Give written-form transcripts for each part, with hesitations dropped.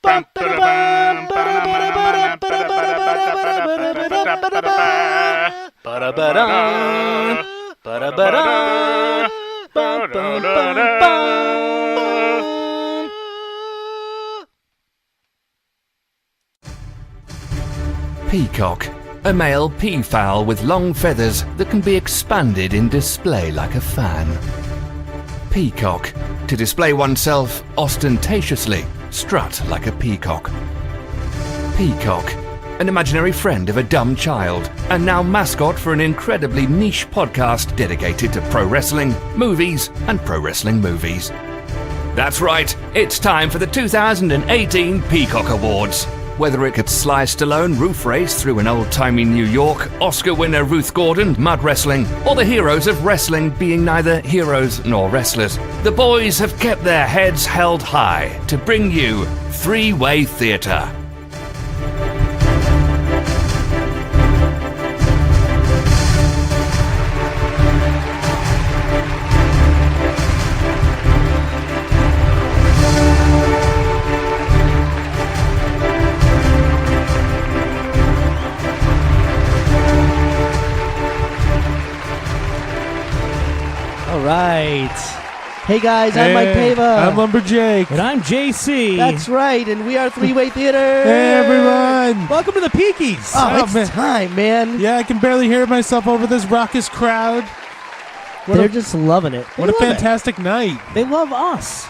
Peacock, a male peafowl with long feathers that can be expanded in display like a fan. Peacock, to display oneself ostentatiously, strut like a peacock. Peacock, an imaginary friend of a dumb child, and now mascot for an incredibly niche podcast dedicated to pro wrestling, movies, and pro wrestling movies. That's right, it's time for the 2018 Peacock Awards. Whether it could Sly Stallone roof race through an old-timey New York, Oscar winner Ruth Gordon mud wrestling, or the heroes of wrestling being neither heroes nor wrestlers, the boys have kept their heads held high to bring you three-way theatre. Right. Hey guys, I'm Mike Pava. I'm Lumberjake. And I'm JC. That's right, and we are Three-Way Theater. Hey everyone. Welcome to the Peackies. Oh, it's time, man. Yeah, I can barely hear myself over this raucous crowd. They're just loving it. What a fantastic night. They love us.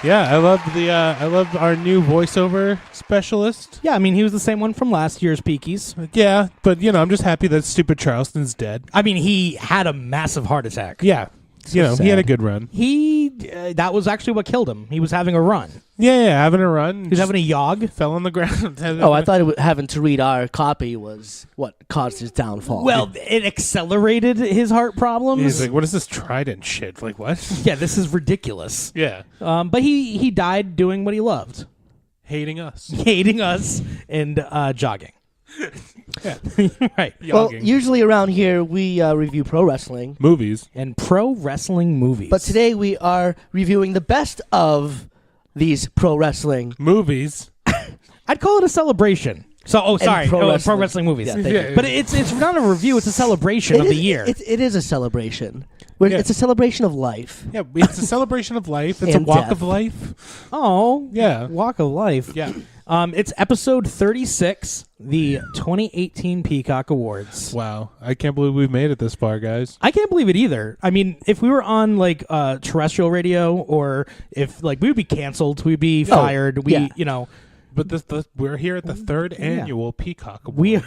Yeah, I love our new voiceover specialist. Yeah, I mean, he was the same one from last year's Peackies. Yeah, but I'm just happy that stupid Charleston's dead. I mean, he had a massive heart attack. Yeah. He had a good run. That was actually what killed him. He was having a run. Yeah, having a run. He was having a yog. Fell on the ground. I thought having to read our copy was what caused his downfall. Well, it accelerated his heart problems. He's like, what is this Trident shit? Like, what? Yeah, this is ridiculous. Yeah. But he died doing what he loved. Hating us. Hating us and jogging. Yeah. Right. Well, usually around here we review pro wrestling. Movies. And pro wrestling movies. But today we are reviewing the best of these pro wrestling movies. I'd call it a celebration. So, pro wrestling movies. Yeah, but it's not a review; it's a celebration of the year. It is a celebration. It's a celebration of life. Yeah, it's a celebration of life. It's and a walk death. of life. Oh, yeah, walk of life. Yeah. It's episode 36, the 2018 Peacock Awards. Wow, I can't believe we've made it this far, guys. I can't believe it either. I mean, if we were on terrestrial radio, or if we would be canceled, we'd be fired. But we're here at the third annual Peacock Award.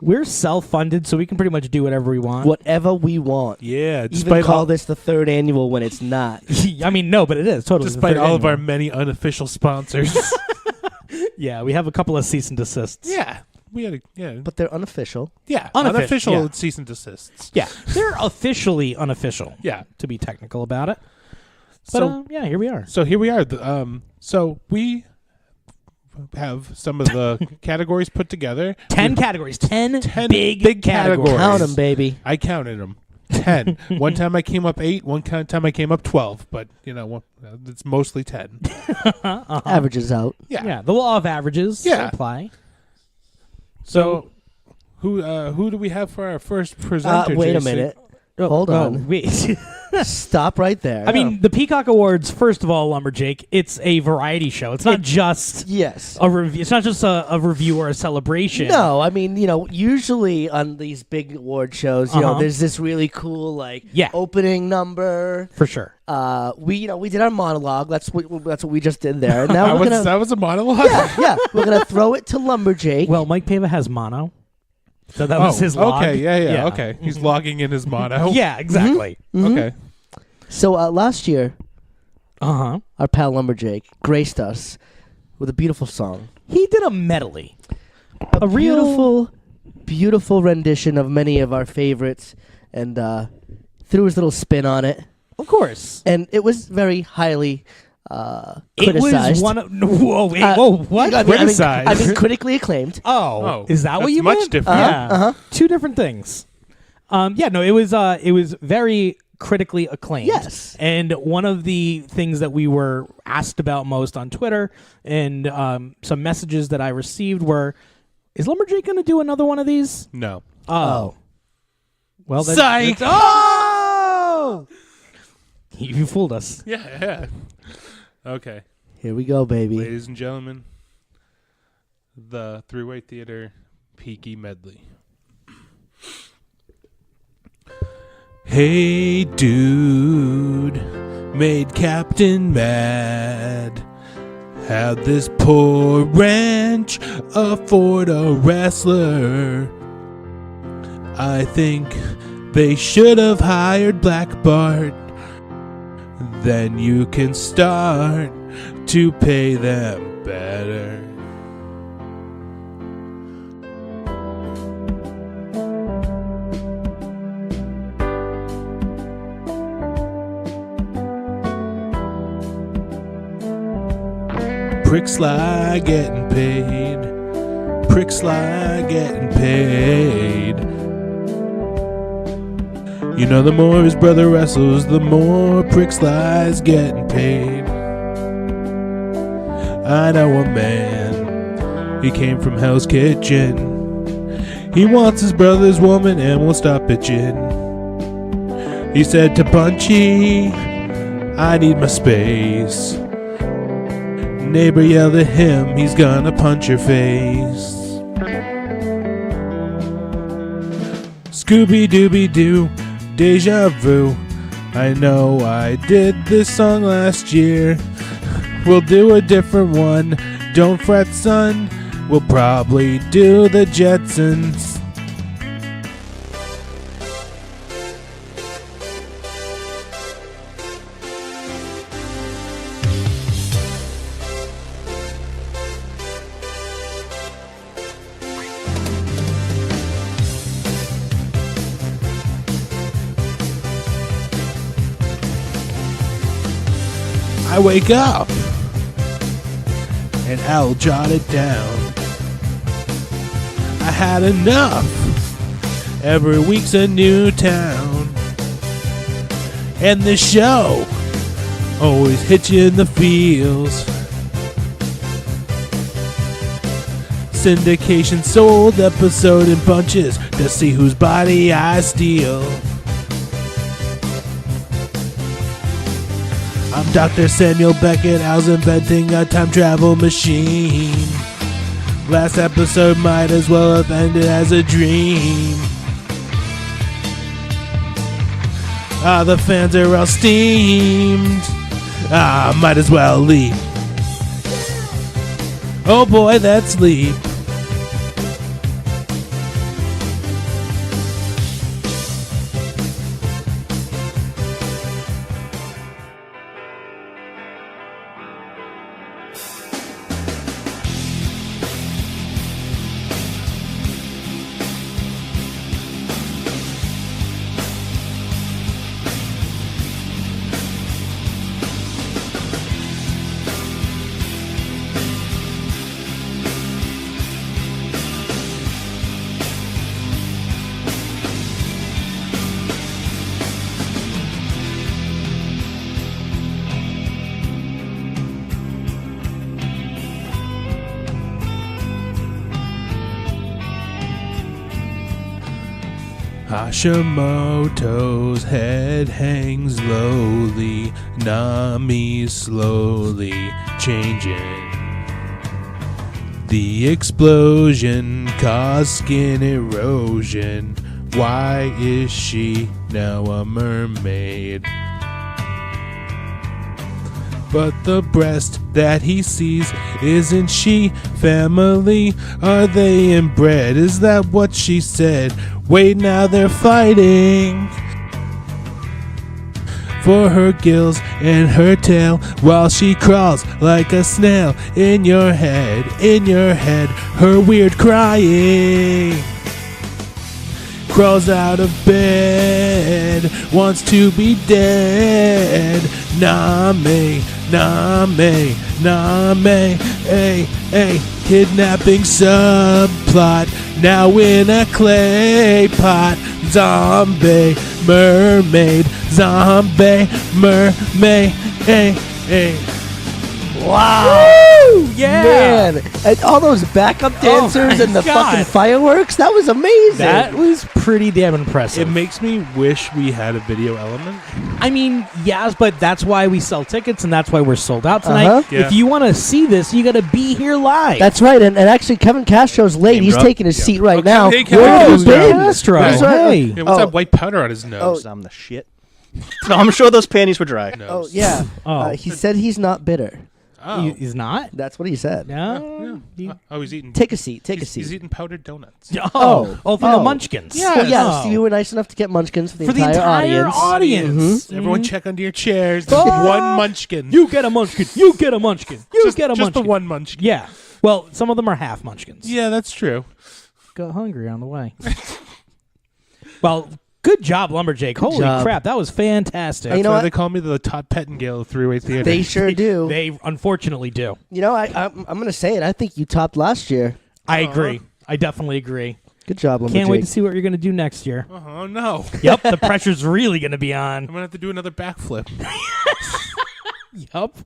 We're self-funded, so we can pretty much do whatever we want. Whatever we want. Yeah. Even call this the third annual when it's not. I mean, no, but it is totally. Despite all of our many unofficial sponsors. Yeah, we have a couple of cease and desists. Yeah. We had but they're unofficial. Yeah. Unofficial cease and desists. Yeah. They're officially unofficial. Yeah. To be technical about it. But here we are. So here we are. So we have some of the categories put together. 10 categories. 10 big categories. Count them, baby. I counted them. 10. One time I came up 8. One time I came up 12. But, it's mostly 10. Averages out. Yeah. The law of averages apply. So who do we have for our first presenter, wait JC? a minute. Hold on. Wait. Stop right there. I mean, the Peacock Awards, first of all, Lumberjake, it's a variety show. It's not just a review. It's not just a review or a celebration. No, I mean, usually on these big award shows, there's this really cool opening number. For sure. We did our monologue. That's what we just did there. And now that was a monologue? Yeah. We're gonna throw it to Lumberjake. Well, Mike Pava has mono. So that was his log. Okay, yeah. Okay. He's logging in his mono. Yeah, exactly. Mm-hmm. Okay. So last year, our pal Lumberjake graced us with a beautiful song. He did a medley. A beautiful rendition of many of our favorites, and threw his little spin on it. Of course. And it was very highly it criticized. Was one of whoa, what? Criticized. I mean, critically acclaimed. Oh, is that what you meant? meant? Much different. Yeah, two different things. It was very critically acclaimed. Yes. And one of the things that we were asked about most on Twitter and some messages that I received were, is Lumberjake going to do another one of these? No. Oh. Well, then. Psych! Oh! You fooled us. Yeah. Okay. Here we go, baby. Ladies and gentlemen, the Three-Way Theater Peaky Medley. Hey, dude, made Captain mad. How'd this poor ranch afford a wrestler? I think they should have hired Black Bart. Then you can start to pay them better. Prick Sly getting paid. Prick Sly getting paid. You know, the more his brother wrestles, the more Prick Sly's getting paid. I know a man, he came from Hell's Kitchen. He wants his brother's woman and won't stop bitching. He said to Punchy, I need my space. Neighbor yelled at him, he's gonna punch your face. Scooby-Dooby-Doo, deja vu. I know I did this song last year. We'll do a different one. Don't fret, son. We'll probably do the Jetsons. I wake up and I'll jot it down. I had enough. Every week's a new town. And the show always hits you in the feels. Syndication sold episode in bunches to see whose body I steal. I'm Dr. Samuel Beckett, I was inventing a time travel machine. Last episode might as well have ended as a dream. The fans are all steamed. Might as well leave. Oh boy, that's sleep. Hashimoto's head hangs lowly, Nami's slowly changing. The explosion caused skin erosion. Why is she now a mermaid? But the breast that he sees, isn't she family? Are they inbred? Is that what she said? Wait, now they're fighting for her gills and her tail while she crawls like a snail in your head, her weird crying. Crawls out of bed, wants to be dead. Name, ay, kidnapping subplot. Now in a clay pot. Zombie, mermaid, zombie mermaid. Wow. Yeah. Man. And all those backup dancers my and the God. fucking fireworks. That was amazing. That was pretty damn impressive. It makes me wish we had a video element. I mean, yes, but that's why we sell tickets and that's why we're sold out tonight. Uh-huh. Yeah. If you want to see this, you got to be here live. That's right. And actually, Kevin Castro's late. Name He's drop. taking his Yeah. seat right Okay, now. hey, Where have you Castro. been? Castro. That's right. Hey. Yeah, what's Oh. that white powder on his nose? I'm the shit. No, I'm sure those panties were dry. Oh, yeah. Oh. He said he's not bitter. Oh. He's not? That's what he said. No. Oh, he's eating. Take a seat. Take a He's seat. eating powdered donuts. Oh, for the Oh. Munchkins. Yeah. Well, yes, Oh. you were nice enough to get munchkins for the For the entire audience. Everyone, check under your chairs. There's Ah. one munchkin. You get a Munchkin. You get a Munchkin. You just, get a just Munchkin. the one munchkin. Yeah. Well, some of them are half Munchkins. Yeah, that's true. Got hungry on the way. Well, good job, Lumberjake. Holy job. crap, that was fantastic. You That's know why what? they call me the Todd Pettingale of three-way theater. They sure do. They unfortunately do. You know, I'm going to say it. I think you topped last year. I agree. I definitely agree. Good job, Lumberjake. Can't wait to see what you're going to do next year. Oh no! Yep, the pressure's really going to be I'm on. gonna have to do another backflip. Yep.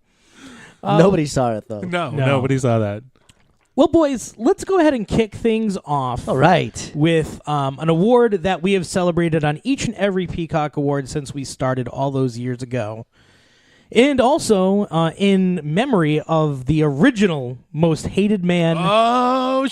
Nobody saw it, though. No, No. nobody saw that. Well, boys, let's go ahead and kick things off. All right. With an award that we have celebrated on each and every Peacock Award since we started all those years ago. And also in memory of the original most hated man Oh in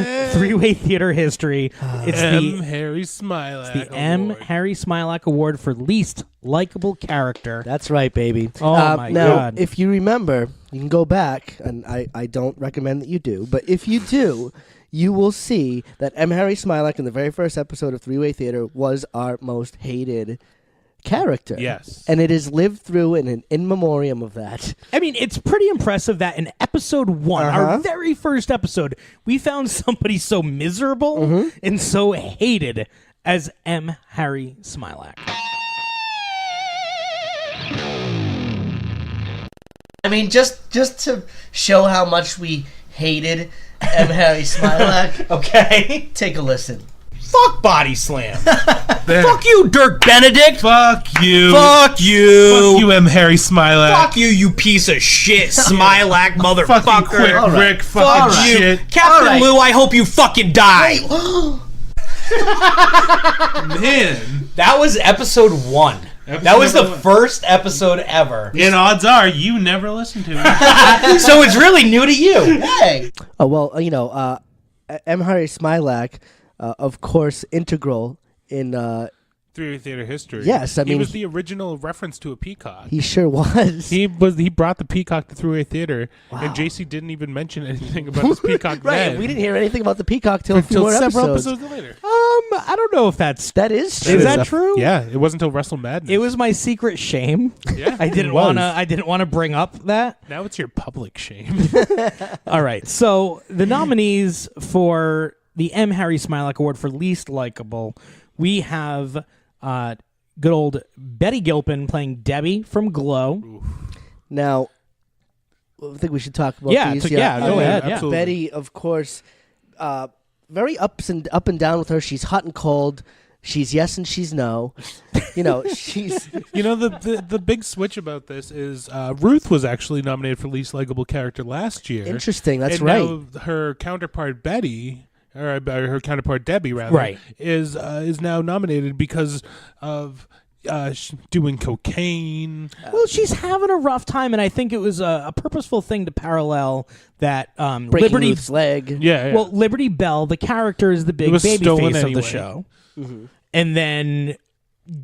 shit! three-way theater history. It's M. the Harry Smilak. the M. Award. Harry Smilak Award for least likable character. That's right, baby. Oh, my now, God. if you remember, you can go back, and I don't recommend that you do, but if you do, you will see that M. Harry Smilak in the very first episode of Three-Way Theater was our most hated character. Yes. And it has lived through in memoriam of that. I mean, it's pretty impressive that in episode 1, our Uh-huh. very first episode, we found somebody so miserable Mm-hmm. and so hated as M. Harry Smilak. I mean, just to show how much we hated M. Harry Smilak, Okay. take a listen. Fuck Body Slam. There. Fuck you, Dirk Benedict. Fuck you. Fuck you. Fuck you, M. Harry Smilak. Fuck you, you piece of shit, Smilak motherfucker. Fucking quick, All right. Rick. Fucking All right. shit. Captain All right. Lou, I hope you fucking die. Man. That was episode 1. That was the Episode 1. first episode ever. And odds are you never listened to it. So it's really new to you. Hey! Oh, well, you know, M. Harry Smilak, of course, integral in... Three-way theater history. Yes, I he mean, was the original reference to a peacock. he sure was. He brought the peacock to Three-way theater, Wow. and JC didn't even mention anything about his peacock Right, then. we didn't hear anything about the peacock till a few until more several episodes. episodes later. I don't know if that's... That is true. Is that true? Yeah, it wasn't until Wrestle Madness. It was my secret shame. Yeah, I didn't it was. want to bring up that. Now it's your public shame. All right. So the nominees for the M. Harry Smilak Award for least likable, we have good old Betty Gilpin playing Debbie from Glow. Now, I think we should talk about Yeah, these. go ahead. Yeah. absolutely. Betty, of course, very up and down with her. She's hot and cold. She's yes and she's no. You know, she's... You know, the big switch about this is Ruth was actually nominated for least likable character last year. Interesting, that's and right. Now her counterpart Betty, or her counterpart Debbie, rather, Right. is now nominated because of doing cocaine. Well, she's having a rough time, and I think it was a purposeful thing to parallel that Breaking Liberty. Ruth's leg. Yeah, yeah. Well, Liberty Bell, the character, is the big It was baby stolen face anyway. of the show, and then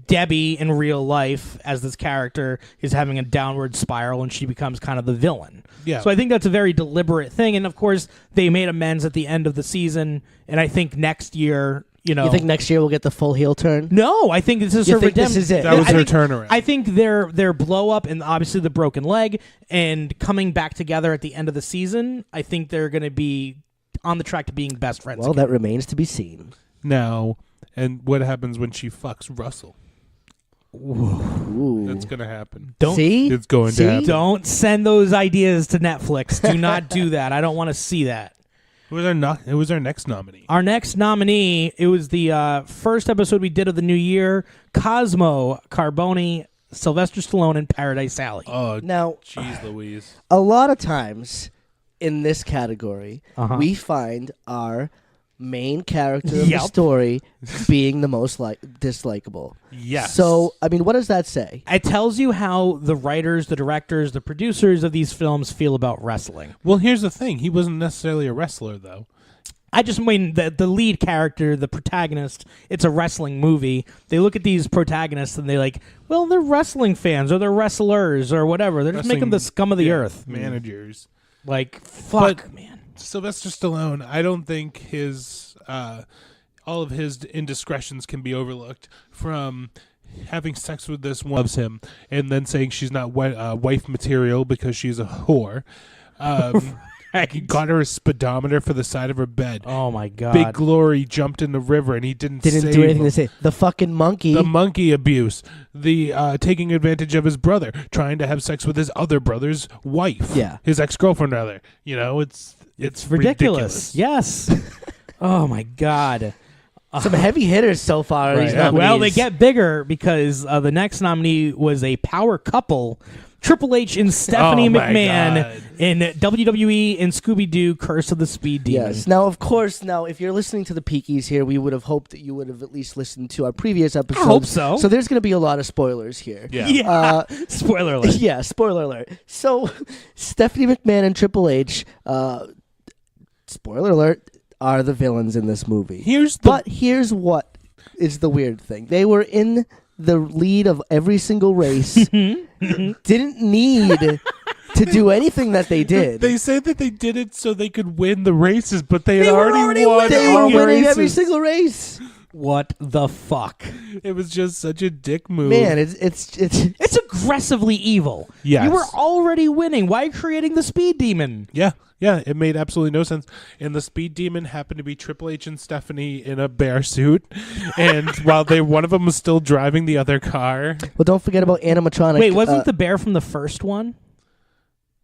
Debbie in real life, as this character, is having a downward spiral, and she becomes kind of the villain. Yeah. So I think that's a very deliberate thing, and of course they made amends at the end of the season, and I think next year, you know, You think next year we'll get the full heel turn? no, I think this is You her think this redemption. is it? That was I her think- turnaround. I think their blow up and obviously the broken leg and coming back together at the end of the season, I think they're going to be on the track to being best friends. Well, again. that remains to be seen. Now, and what happens when she fucks Russell? Ooh. That's gonna happen. Don't See? It's going See? to happen. don't send those ideas to Netflix. Do not do that. I don't want to see that. Who was our next nominee? Our next nominee, it was the first episode we did of the new year, Cosmo, Carboni, Sylvester Stallone, and Paradise Alley. Oh, Now, jeez Louise. a lot of times in this category, Uh-huh. we find our main character of Yep. the story being the most dislikable. Yes. So, I mean, what does that say? It tells you how the writers, the directors, the producers of these films feel about wrestling. Well, here's the thing. He wasn't necessarily a wrestler, though. I just mean the lead character, the protagonist, it's a wrestling movie. They look at these protagonists and they're like, well, they're wrestling fans or they're wrestlers or whatever. They're just making the scum of the earth. Managers. Like, fuck, man. Sylvester Stallone, I don't think his all of his indiscretions can be overlooked, from having sex with this one loves him and then saying she's not wife material because she's a whore. He got her a speedometer for the side of her bed. Oh, my God. Big Glory jumped in the river and he didn't Do save anything him. to say. The fucking monkey. The monkey abuse, the taking advantage of his brother, trying to have sex with his other brother's wife, Yeah. his ex-girlfriend rather. You know, it's ridiculous. Yes. Oh, my God. Some heavy hitters so far. Right. These Yeah. Well, they nominees. get bigger because the next nominee was a power couple, Triple H and Stephanie Oh, my McMahon God. in WWE and Scooby-Doo Curse of the Speed Demon. Yes. Now, of course, if you're listening to the Peakies here, we would have hoped that you would have at least listened to our previous episodes. hope so. So there's going to be a lot of spoilers here. Yeah. Spoiler alert. Yeah, spoiler alert. So, Stephanie McMahon and Triple H, spoiler alert, are the villains in this movie. But here's what is the weird thing. They were in the lead of every single race, didn't need to do anything that they did. They say that they did it so they could win the races, but they had They were already already won. They all were the winning races. every single race. What the fuck? It was just such a dick move. Man, it's It's aggressively evil. Yes. You were already winning. Why creating the Speed Demon? Yeah, it made absolutely no sense. And the Speed Demon happened to be Triple H and Stephanie in a bear suit, and while one of them was still driving the other car. well, don't forget about animatronic. Wait, wasn't the bear from the first one?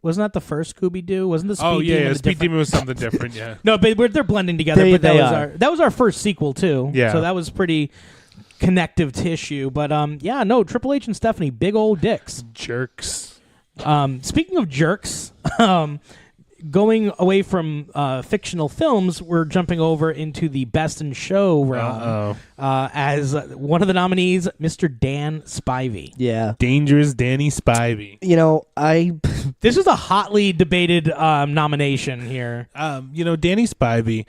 Wasn't that the first Scooby-Doo? Wasn't the Speed Demon a Speed different- Demon was something different. Yeah, No, but they're blending together. They but are. that was our first sequel too. Yeah. So that was pretty connective tissue. But Triple H and Stephanie, big old dicks. jerks. Speaking of jerks, going away from fictional films, we're jumping over into the Best in Show realm. As one of the nominees, Mr. Dan Spivey. Yeah. Dangerous Danny Spivey. This is a hotly debated nomination here. Danny Spivey,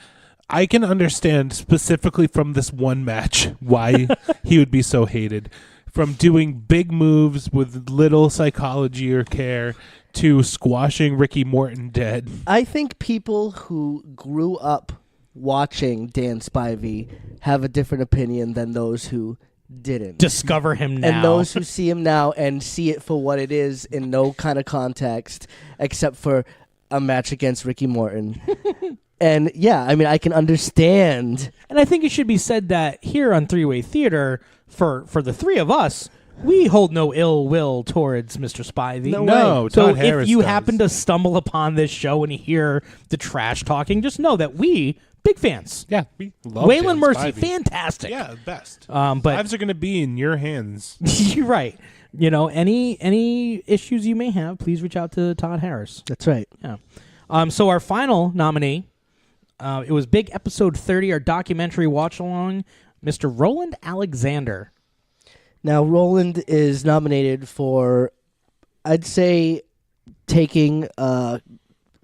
I can understand specifically from this one match why he would be so hated. From doing big moves with little psychology or care to squashing Ricky Morton dead. I think people who grew up watching Dan Spivey have a different opinion than those who didn't. Discover him now. And those who see him now and see it for what it is in no kind of context except for a match against Ricky Morton. And yeah, I mean, I can understand. And I think it should be said that here on Three-Way Theater, for the three of us, we hold no ill will towards Mr. Spivey. No, So Todd Harris if you does. happen to stumble upon this show and hear the trash talking, just know that we, big fans. Yeah, we love Waylon Dan Mercy, Spivey. fantastic. Yeah, best. But Lives are going to be in your hands. you're right. Any issues you may have, please reach out to Todd Harris. That's right. Yeah. So our final nominee, it was Big Episode 30, our documentary watch-along, Mr. Roland Alexander. Now, Roland is nominated for, I'd say, taking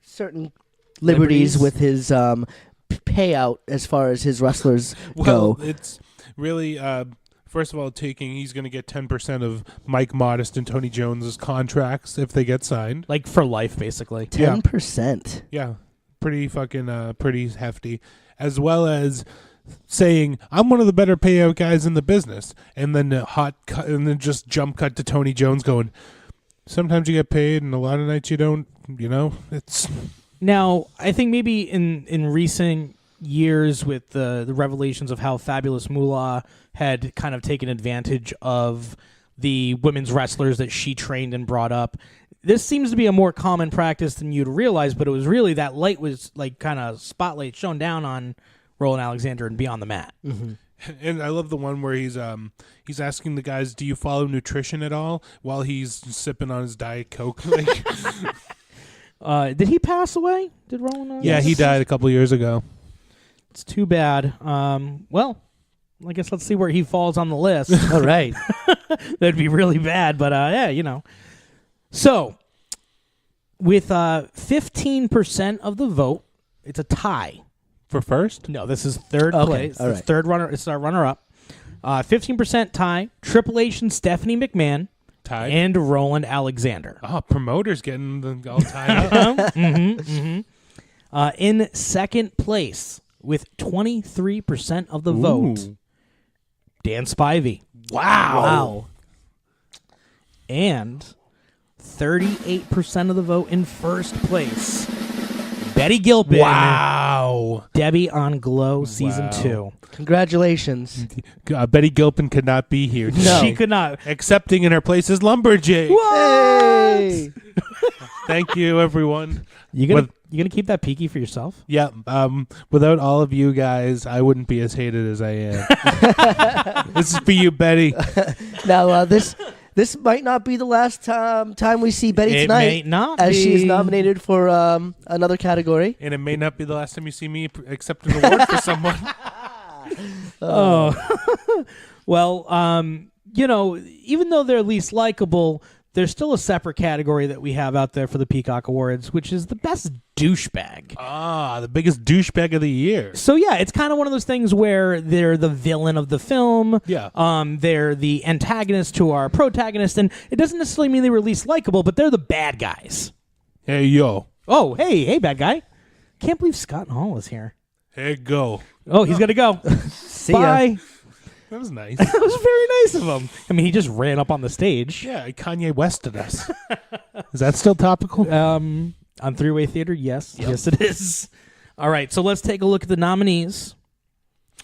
certain liberties with his payout as far as his wrestlers Well, go. it's really, first of all, he's going to get 10% of Mike Modest and Tony Jones's contracts if they get signed. Like for life, basically. 10%. Yeah, pretty fucking, pretty hefty. As well as saying, I'm one of the better payout guys in the business. And then and then just jump cut to Tony Jones going, sometimes you get paid and a lot of nights you don't, it's... Now, I think maybe in recent years with the revelations of how Fabulous Moolah had kind of taken advantage of the women's wrestlers that she trained and brought up. This seems to be a more common practice than you'd realize, but it was really that light was like kind of spotlight shone down on Roland Alexander and Beyond the Mat. Mm-hmm. And I love the one where he's asking the guys, "Do you follow nutrition at all?" while he's sipping on his Diet Coke. Like, did he pass away? Did Roland? yeah, he died a couple years ago. It's too bad. Well, I guess let's see where he falls on the list. All right. That'd be really bad, but yeah, you know. So, with 15% of the vote, it's a tie. For first? No, this is third Okay, place. all It's right. third runner. It's our runner-up. 15% tie. Triple H and Stephanie McMahon Tied. and Roland Alexander. Oh, promoters getting them all tied up. In second place, with 23% of the vote, Ooh. Dan Spivey. Wow. And 38% of the vote in first place, Betty Gilpin. Wow. Debbie on Glow Season Wow. 2. Congratulations. Betty Gilpin could not be here. No. She could not. Accepting in her place is Lumberjake. Hey. Thank you, everyone. You gonna keep that Peaky for yourself? Yeah. Without all of you guys, I wouldn't be as hated as I am. This is for you, Betty. Now, this might not be the last time we see Betty It tonight, may not as she is be. nominated for another category. And it may not be the last time you see me accept an award for someone. Oh. Well, you know, even though they're least likable, there's still a separate category that we have out there for the Peacock Awards, which is the best douchebag. Ah, the biggest douchebag of the year. So yeah, it's kind of one of those things where they're the villain of the film. Yeah. They're the antagonist to our protagonist, and it doesn't necessarily mean they were least likable, but they're the bad guys. Hey, yo. Oh, hey, bad guy. Can't believe Scott Hall is here. Hey, go. Oh, he's got to go. See ya. Bye. That was nice. That was very nice of him. I mean, he just ran up on the stage. Yeah, Kanye Wested us. Is that still topical? On Three-Way Theater, yes. Yep. Yes, it is. All right, so let's take a look at the nominees.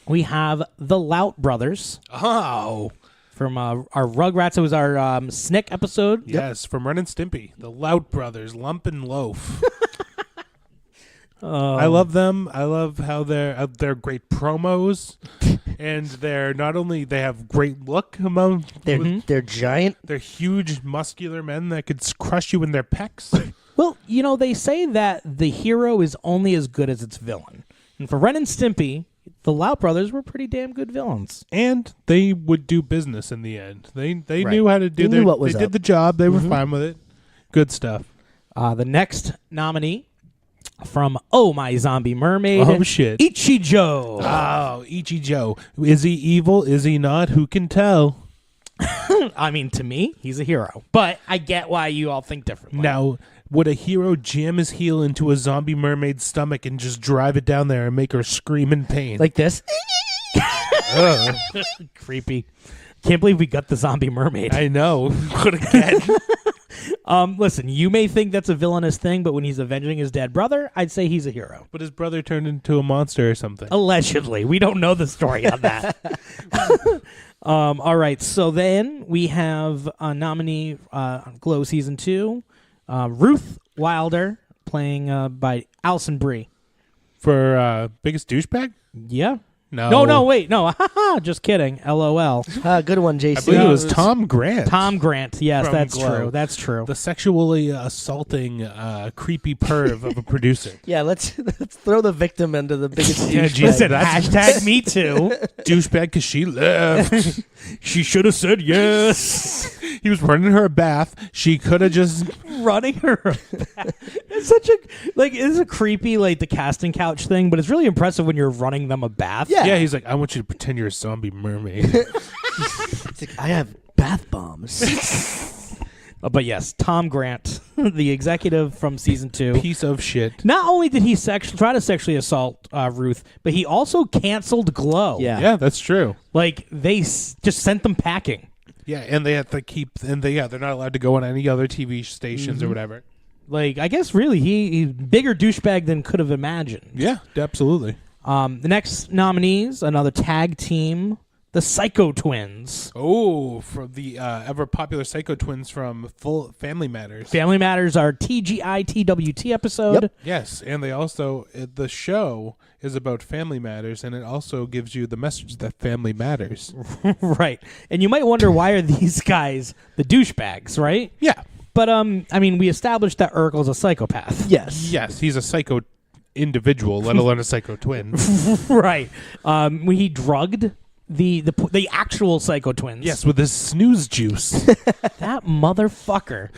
We have the Lout Brothers Oh. from our Rugrats. It was our Snick episode. Yes, from Ren and Stimpy. The Lout Brothers, Lump and Loaf. I love them. I love how they're great promos, and they're not only they have great look among They're giant. they're huge muscular men that could crush you in their pecs. Well, you know, they say that the hero is only as good as its villain. And for Ren and Stimpy, the Lout Brothers were pretty damn good villains. And they would do business in the end. They Right. knew how to do They knew what was they did up. the job. They were fine with it. Good stuff. The next nominee from Oh My Zombie Mermaid. Oh, shit. Ichijo. Oh, Ichijo. Is he evil? Is he not? Who can tell? I mean, to me, he's a hero. But I get why you all think differently. Now, would a hero jam his heel into a zombie mermaid's stomach and just drive it down there and make her scream in pain? Like this. Creepy. Can't believe we got the zombie mermaid. I know. What again? Listen, you may think that's a villainous thing, but when he's avenging his dead brother, I'd say he's a hero. But his brother turned into a monster or something. Allegedly. We don't know the story on that. All right, so then we have a nominee on Glow Season 2, Ruth Wilder, playing by Alison Brie. For biggest douchebag? Yeah. No. No, wait, no. Just kidding. LOL. Good one, JC. I believe it was Tom Grant. Tom Grant. Yes, From that's Glow. true. That's true. The sexually assaulting, creepy perv of a producer. Yeah, let's throw the victim into the biggest Yeah, douchebag. Jesus. Listen, That's- hashtag me too. Douchebag because she left. She should have said yes. He was running her a bath. She could have just... Running her back. It's such a it's a creepy the casting couch thing, but it's really impressive when you're running them a bath. Yeah. He's like, I want you to pretend you're a zombie mermaid. It's like, I have bath bombs. But yes, Tom Grant, the executive from season 2. Piece of shit. Not only did he try to sexually assault Ruth, but he also canceled Glow. Yeah. Yeah, that's true. They just sent them packing. Yeah, and they have to keep... And they're not allowed to go on any other TV stations or whatever. I guess really he's bigger douchebag than could have imagined. Yeah, absolutely. The next nominees, another tag team the Psycho Twins. Oh, from the ever popular Psycho Twins from Full Family Matters. Family Matters, our TGI TWT episode. Yep. Yes, and they also the show is about family matters, and it also gives you the message that family matters. Right. And you might wonder, why are these guys the douchebags, right? Yeah. But I mean, we established that Urkel's a psychopath. Yes. Yes, he's a psycho individual, let alone a psycho twin. Right. When he drugged the actual Psycho Twins. Yes, with his snooze juice. That motherfucker.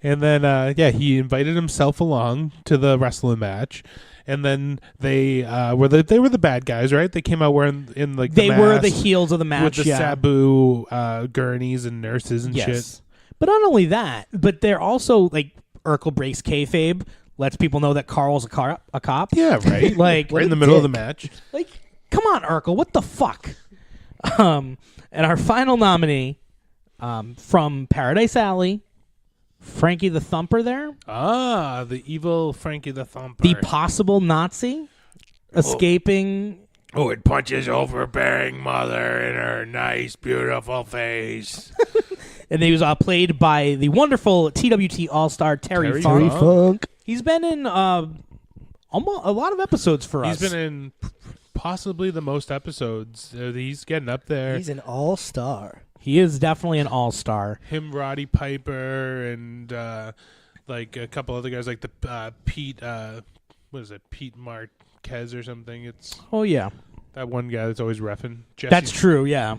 And then, he invited himself along to the wrestling match. And then they were the bad guys, right? They came out wearing They were the heels of the match, with the Sabu gurneys and nurses and shit. But not only that, but they're also like Urkel breaks kayfabe, lets people know that Carl's a cop. Yeah, right. Like right in the middle of the match. Like, come on, Urkel, what the fuck? And our final nominee from Paradise Alley, Frankie the Thumper there. Ah, the evil Frankie the Thumper. The possible Nazi escaping. Oh, it punches overbearing mother in her nice, beautiful face. And he was played by the wonderful TWT All-Star Terry Terry Funk. Funk. He's been in almost a lot of episodes for us. He's been in possibly the most episodes. He's getting up there. He's an all-star. He is definitely an all-star. Him, Roddy Piper, and like a couple other guys, like the Pete. What is it? Pete Marquez or something. It's Oh yeah, that one guy that's always reffing. Jesse. that's true. Yeah.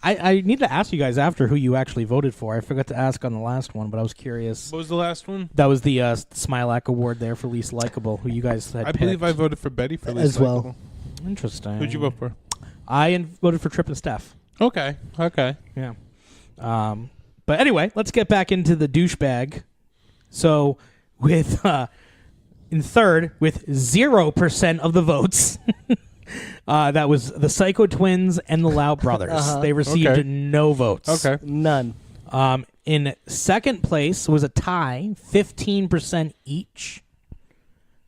I need to ask you guys after who you actually voted for. I forgot to ask on the last one, but I was curious. What was the last one? That was the Smilac Award there for least likable. Who you guys had I picked. believe I voted for Betty for least As well. likable. Interesting. Who'd you vote for? I voted for Trip and Steph. Okay. Yeah. But anyway, let's get back into the douchebag. So with in third with 0% of the votes. That was the Psycho Twins and the Loud Brothers. Uh-huh. They received no votes. Okay. None. In second place was a tie, 15% each.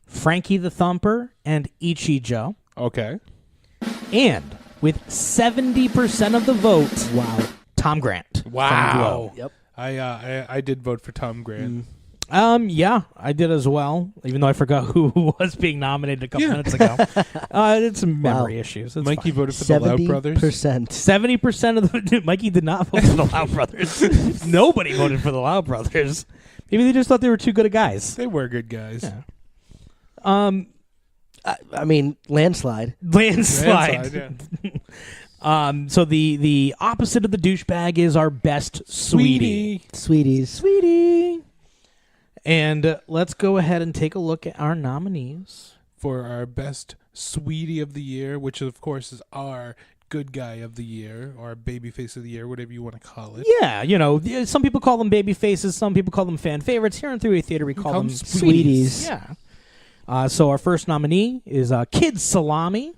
Frankie the Thumper and Ichi Joe. Okay. And with 70% of the vote, Wow. Tom Grant. Wow. From Glow. Yep. I did vote for Tom Grant. Yeah, I did as well, even though I forgot who was being nominated a couple minutes ago. It's some memory issues. It's Mikey fine. voted for the Loud Brothers. 70% of the Mikey did not vote for the Loud Brothers. Nobody voted for the Loud Brothers. Maybe they just thought they were too good of guys. They were good guys. Yeah. I mean, landslide. Landslide. Yeah. So the opposite of the douchebag is our best sweetie. Sweeties. And let's go ahead and take a look at our nominees. For our best sweetie of the year, which of course is our good guy of the year, or baby face of the year, whatever you want to call it. Yeah, some people call them baby faces, some people call them fan favorites. Here in 3-Way Theater, we call them sweeties. Yeah. So our first nominee is Kid Salami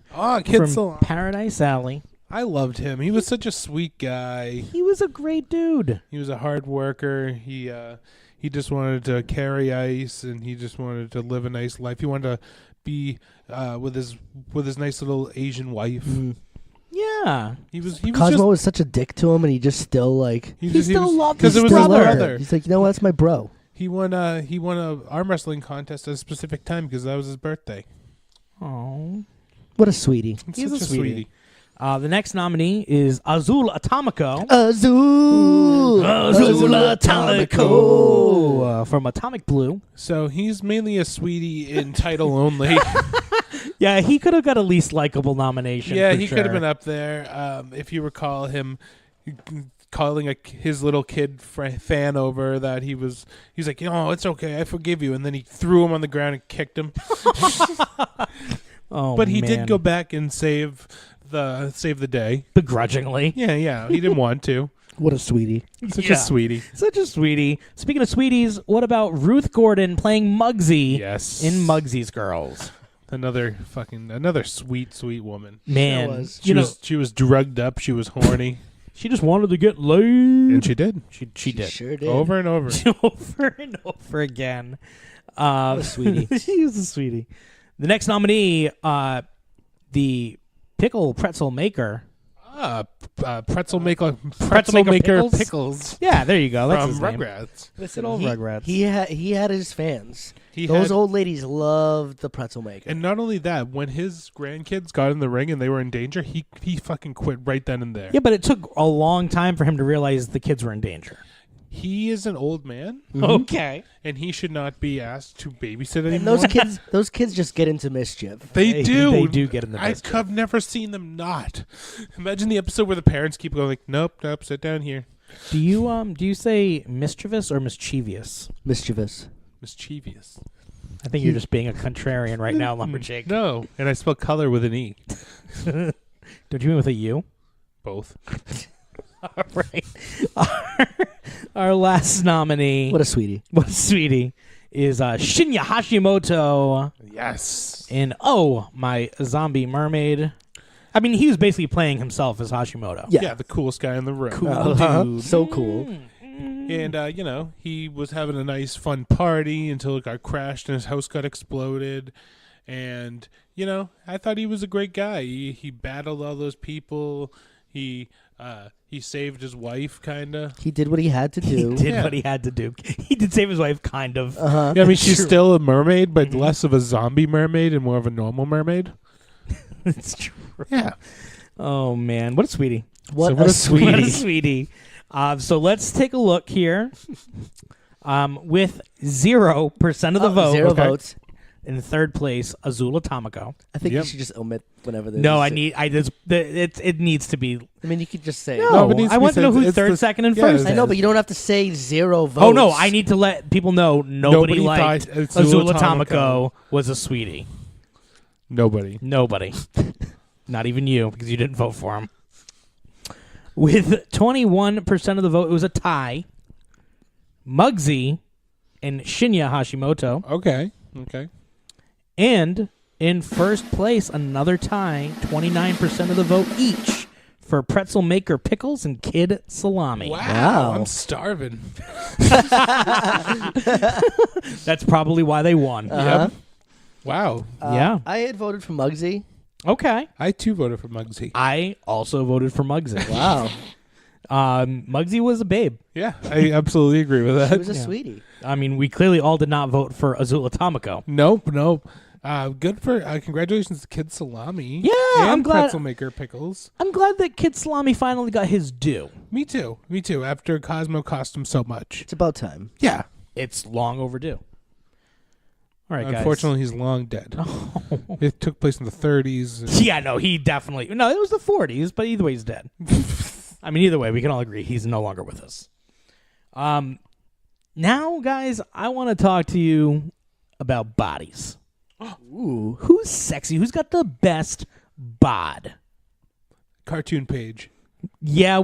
Kid from Salami. Paradise Alley. I loved him. He was such a sweet guy. He was a great dude. He was a hard worker. He just wanted to carry ice, and he just wanted to live a nice life. He wanted to be with his nice little Asian wife. Yeah. He was Cosmo just, was such a dick to him, and he just still like He still loved because his it was his brother. brother. He's like, you know what? That's my bro. He won a arm wrestling contest at a specific time because that was his birthday. Oh. What a sweetie. He's Such a sweetie. The next nominee is Azul Atomico. Azul Atomico from Atomic Blue. So he's mainly a sweetie in title only. Yeah, he could have got a least likable nomination. Yeah, for he sure. could have been up there. If you recall him calling his little kid fan over that he's like, oh, it's okay, I forgive you, and then he threw him on the ground and kicked him. Oh, but he man. did go back and save the day. Begrudgingly. Yeah, he didn't want to. What a sweetie. Such Yeah. a sweetie. Such a sweetie. Speaking of sweeties, what about Ruth Gordon playing Muggsy Yes. in Muggsy's Girls? Another sweet woman. Man, was. She was drugged up. She was horny, she just wanted to get laid. and she did She did. Sure did. over and over. Over and over again. What a sweetie. She was a sweetie. The next nominee, the pickle pretzel maker. Pretzel maker Pickles? pickles Yeah, there you go. That's from his name. Rugrats. Good old Rugrats. He had his fans. He Those had- old ladies loved the pretzel maker. And not only that, when his grandkids got in the ring and they were in danger, he fucking quit right then and there. Yeah, but it took a long time for him to realize the kids were in danger. He is an old man, Okay. and he should not be asked to babysit anymore. And those kids just get into mischief. They do. They do get in the best. I've never seen them not. Imagine the episode where the parents keep going like, nope, sit down here. Do you say mischievous or mischievous? Mischievous. Mischievous. I think you're just being a contrarian right now, Lumberjake. No, and I spell color with an E. Don't you mean with a U? Both. All right. Our last nominee, What a sweetie. what a sweetie, is Shinya Hashimoto Yes. in Oh, My Zombie Mermaid. I mean, he was basically playing himself as Hashimoto. Yeah. Yeah, the coolest guy in the room. Cool Uh-huh. dude. So cool. And, he was having a nice, fun party until it got crashed and his house got exploded. And, I thought he was a great guy. He battled all those people. He saved his wife, kind of. He did what he had to do. He did Yeah. what he had to do. He did save his wife, kind of. Uh-huh. Yeah, I mean, she's True. still a mermaid, but less of a zombie mermaid and more of a normal mermaid. It's true. Yeah. Oh, man. What a sweetie. What So what a a sweetie. What a sweetie. So let's take a look here. With 0% of the vote. Zero Okay. votes. In third place, Azula Tamako. I think Yep. you should just omit whenever there's No, a it needs to be. I mean, you could just say. No, but it needs I to be want to know said- who's it's third, the- second, and yeah, first. it's- I know, is. but you don't have to say 0 votes. Oh no, I need to let people know nobody liked thought Azula Tamako was a sweetie. Nobody. Nobody. Not even you, because you didn't vote for him. With 21% of the vote, it was a tie. Muggsy and Shinya Hashimoto. Okay. And in first place, another tie, 29% of the vote each for Pretzel Maker Pickles and Kid Salami. Wow. I'm starving. That's probably why they won. Uh-huh. Yep. Wow. Yeah. I had voted for Muggsy. Okay. I too voted for Muggsy. I also voted for Muggsy. Wow. Muggsy was a babe. Yeah, I absolutely agree with She that. was a Yeah. sweetie. I mean, we clearly all did not vote for Azula Tamako. Nope. Good for congratulations to Kid Salami. Yeah, and I'm glad- Pretzel Maker Pickles. I'm glad that Kid Salami finally got his due. Me too. After Cosmo cost him so much. It's about time. Yeah. It's long overdue. All right, guys. Unfortunately, he's long dead. It took place in the 30s. and- Yeah, no, he definitely. No, it was the 40s, but either way, he's dead. I mean, either way, we can all agree he's no longer with us. Now, guys, I want to talk to you about bodies. Ooh. Who's sexy? Who's got the best bod? Cartoon page. Yeah,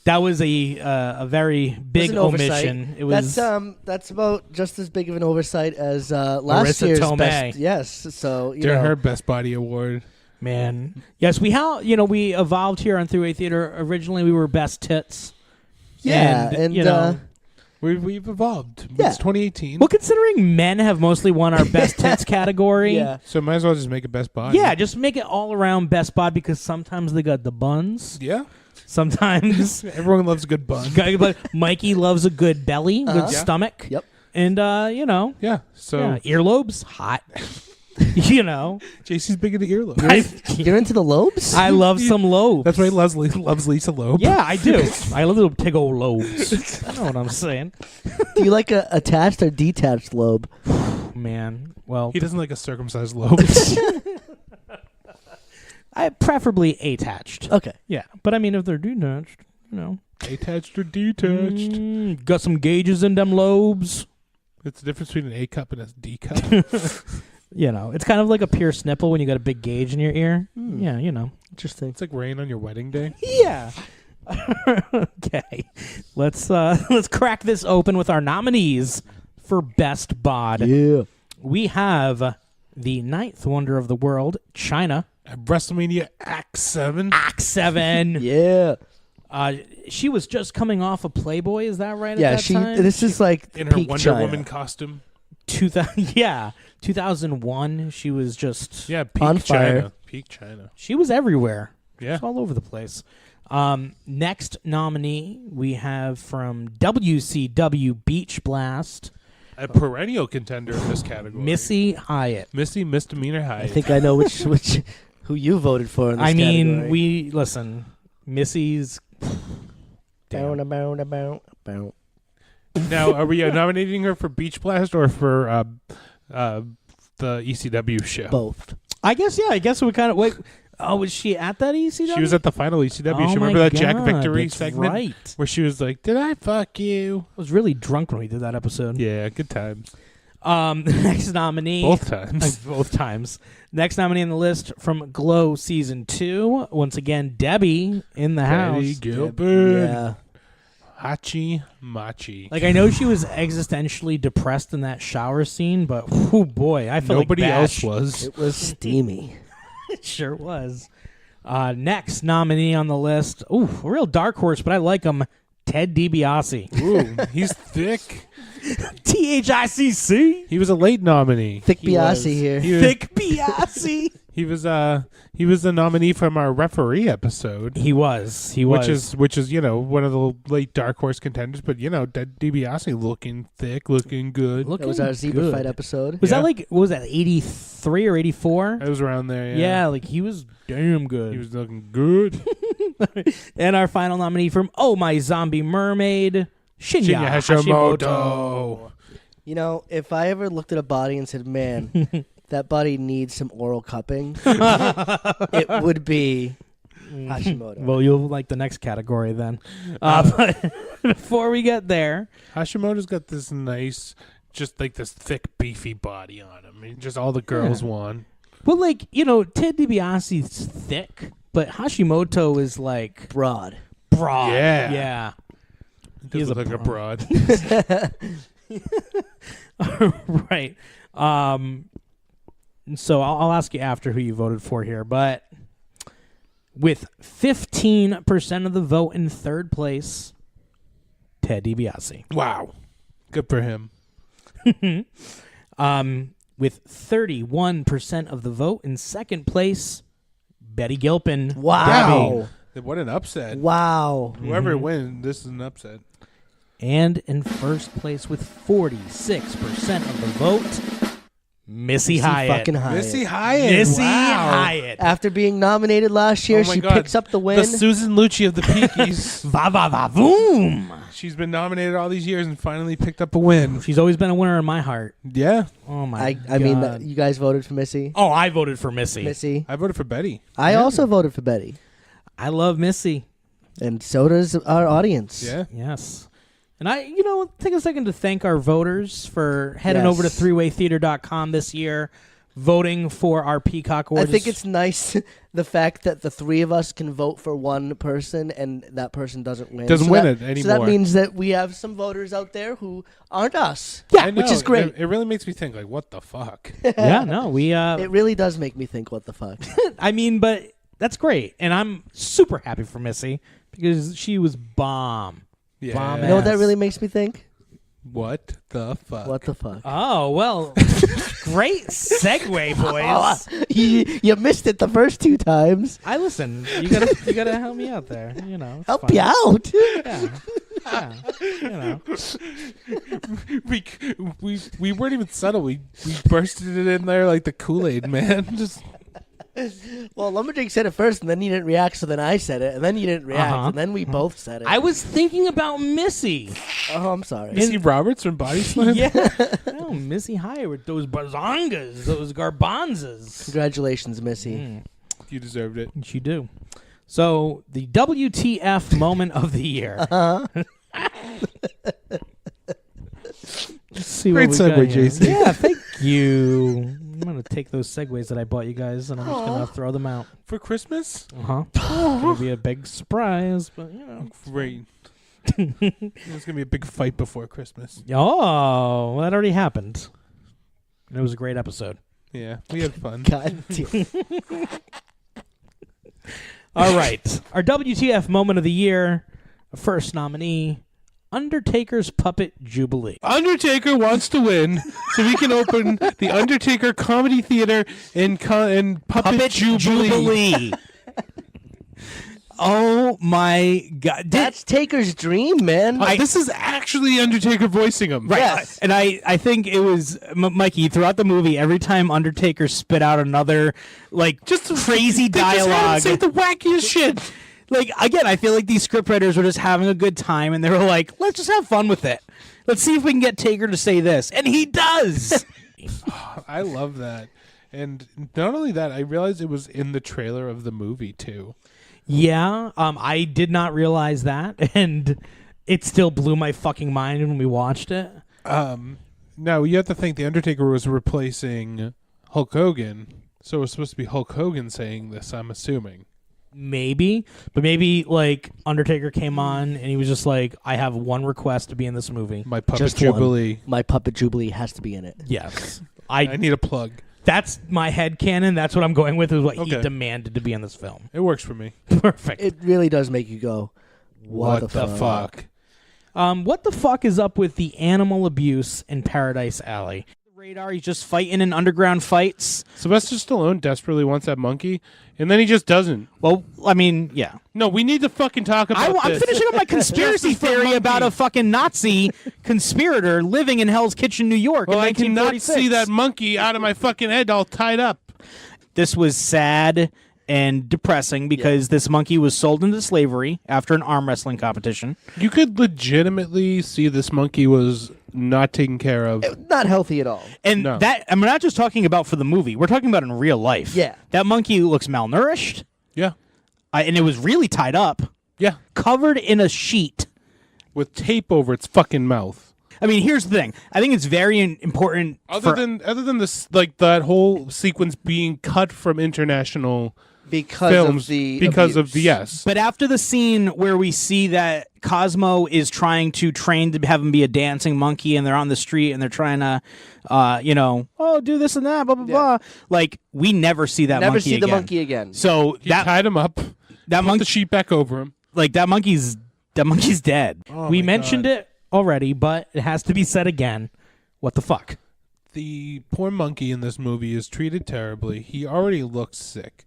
that was a very big It was an oversight. omission. It was That's about just as big of an oversight as last Marissa year's Tomei. best. Yes. So They're her Best Body Award. man. Yes, we we evolved here on Throughway Theater. Originally, we were best tits. Yeah, and We've evolved. Yeah. It's 2018. Well, considering men have mostly won our best tits category, yeah. So might as well just make it Best Body. yeah, just make it all around best bod because sometimes they got the buns. Yeah. Sometimes Everyone loves a good bun. Mikey loves a good belly, good Uh-huh. Yeah. stomach. Yep. And Yeah. So earlobes hot. JC's big into earlobes. You're into the lobes? I love some lobes. That's why Leslie loves Lisa Loeb. Yeah, I do. I love little big old lobes. I know what I'm saying. Do you like a attached or detached lobe? Man, well, He doesn't like a circumcised lobe. I preferably attached. Okay. Yeah, but I mean, if they're detached, Attached or detached. got some gauges in them lobes. It's the difference between an A cup and a D cup. It's kind of like a pierced nipple when you got a big gauge in your ear. Yeah, Interesting. It's like rain on your wedding day. Yeah. Okay. Let's crack this open with our nominees for Best Bod. Yeah. We have the ninth wonder of the world, China. At WrestleMania Act 7. Act 7. Yeah. She was just coming off of Playboy, is that right? Yeah, at that time? this is like In her peak Wonder China. Woman costume. 2001. She was just Yeah, peak On fire. China. peak China. She was everywhere. Yeah. She was all over the place. Next nominee we have from WCW Beach Blast, A perennial contender in this category. Missy Hyatt. Missy Misdemeanor Hyatt. I think I know which who you voted for in this I mean, category. listen, Missy's. Bow, Damn. bow, bow, bow. Now, are we nominating her for Beach Blast or for the ECW show? Both. I guess we kind of wait. Oh, was she at that ECW? She was at the final ECW. Oh She my remember that Jack God, Victory that's segment right. where she was like, "Did I fuck you?" I was really drunk when we did that episode. Yeah, good times. The next nominee. Both times. Both times. Next nominee on the list from Glow Season 2. Once again, Debbie in the Betty house. Gilbert. Yeah. Hachi Machi. Like, I know she was existentially depressed in that shower scene, but oh boy, I felt Nobody like else Bash. was. It was steamy. It sure was. Next nominee on the list. Ooh, a real dark horse, but I like him. Ted DiBiase. Ooh, he's thick. THICC. He was a late nominee. Thick He was. Biasi here. He was, Thick Biase. he was the nominee from our referee episode. He was. Which is one of the late dark horse contenders, but Ted DiBiase looking thick, looking good. That was our zebra fight episode. Was Yeah. that like, what was that, 83 or 84? It was around there. Yeah, like he was damn good. He was looking good. And our final nominee from Oh My Zombie Mermaid, Shinya Hashimoto. You know, if I ever looked at a body and said, "Man, that body needs some oral cupping," it would be Hashimoto. Well, you'll like the next category then. But before we get there, Hashimoto's got this nice, just like this thick, beefy body on him. I mean, just all the girls want. well, like, Ted DiBiase's thick, but Hashimoto is like Broad. broad. Yeah. Yeah. He does He's look like a broad. Right. So I'll ask you after who you voted for here, but with 15% of the vote in third place, Ted DiBiase. Wow. Good for him. With 31% of the vote in second place, Betty Gilpin. Wow. What an upset. Wow. Whoever wins, this is an upset. And in first place with 46% of the vote, Missy Hyatt. Fucking Hyatt. Missy Hyatt. Missy Wow. Hyatt. After being nominated last year, Oh my she God. picks up the win. The Susan Lucci of the Peakies. Va va va boom. She's been nominated all these years and finally picked up a win. She's always been a winner in my heart. Yeah. Oh my God. I mean, you guys voted for Missy. Oh, I voted for Missy. Missy. I voted for Betty. I also voted for Betty. I love Missy. And so does our audience. Yeah. Yes. And I, take a second to thank our voters for heading Yes. over to threewaytheater.com this year, voting for our Peacock Award. I think it's nice the fact that the three of us can vote for one person and that person doesn't win. Doesn't win it anymore. So that means that we have some voters out there who aren't us. I know. which is great. It really makes me think, like, what the fuck? yeah, no, we, It really does make me think, what the fuck? I mean, but that's great. And I'm super happy for Missy because she was bomb. Yeah. Bomb You know what that ass. really makes me think? What the fuck? What the fuck? Oh, well, great segue, boys. You missed it the first two times. I listen. You gotta help me out there. It's Help fine. you out. Yeah. we weren't even subtle. We bursted it in there like the Kool-Aid man. Just Well, Lumberjake said it first, and then you didn't react, so then I said it, and then you didn't react, Uh-huh. and then we both said it. I was thinking about Missy. Oh, I'm sorry. Missy Roberts from Body Slam. Yeah. No, Missy Hyatt with those bazongas, those garbanzas. Congratulations, Missy. You deserved it. You do. So, the WTF moment of the year. Let's see Great what we got segue, here. JC. Yeah, thank you. I'm going to take those segues that I bought you guys, and I'm just going to throw them out. For Christmas? Uh-huh. It's going to be a big surprise, but, Great. There's gonna be a big fight before Christmas. Oh, well, that already happened. It was a great episode. Yeah, we had fun. God damn. All right. Our WTF moment of the year, first nominee, Undertaker's Puppet Jubilee. Undertaker wants to win, so we can open the Undertaker Comedy Theater in Puppet Jubilee. Oh my God! That's Taker's dream, man. This is actually Undertaker voicing him. Right. Yes. And I think it was Mikey throughout the movie. Every time Undertaker spit out another just crazy dialogue, Say the wackiest shit. Again, I feel like these scriptwriters were just having a good time, and they were like, "Let's just have fun with it. Let's see if we can get Taker to say this," and he does. I love that, and not only that, I realized it was in the trailer of the movie too. Yeah, I did not realize that, and it still blew my fucking mind when we watched it. Now you have to think the Undertaker was replacing Hulk Hogan, so it was supposed to be Hulk Hogan saying this. I'm assuming. Maybe, but maybe Undertaker came on and he was just like, "I have one request to be in this movie." My Puppet Just Jubilee. My Puppet Jubilee has to be in it. Yes, I need a plug. That's my headcanon. That's what I'm going with. Is what he Okay. demanded to be in this film. It works for me. Perfect. It really does make you go, what the fuck? What the fuck is up with the animal abuse in Paradise Alley? The radar. He's just fighting in underground fights. Sylvester Stallone desperately wants that monkey, and then he just doesn't. Well, I mean, yeah. No, we need to fucking talk about I'm this. finishing up my conspiracy Justice for theory monkey. about a fucking Nazi conspirator living in Hell's Kitchen, New York Well, in I cannot 1946. see that monkey out of my fucking head all tied up. This was sad and depressing because this monkey was sold into slavery after an arm wrestling competition. You could legitimately see this monkey was not taken care of. Not healthy at all. And No. that, I'm not just talking about for the movie. We're talking about in real life. Yeah. That monkey looks malnourished, Yeah. and it was really tied up, Yeah. covered in a sheet. With tape over its fucking mouth. I mean, here's the thing. I think it's very important Other than this, that whole sequence being cut from international Because films of the because abuse. of the yes. But after the scene where we see that Cosmo is trying to train to have him be a dancing monkey, and they're on the street and they're trying to, do this and that, blah blah blah. We never see that. Never monkey see again. the monkey again. So He tied him up, that put monkey, the sheet back over him. that monkey's dead. Oh We my mentioned God. it already, but it has to be said again. What the fuck? The poor monkey in this movie is treated terribly. He already looks sick.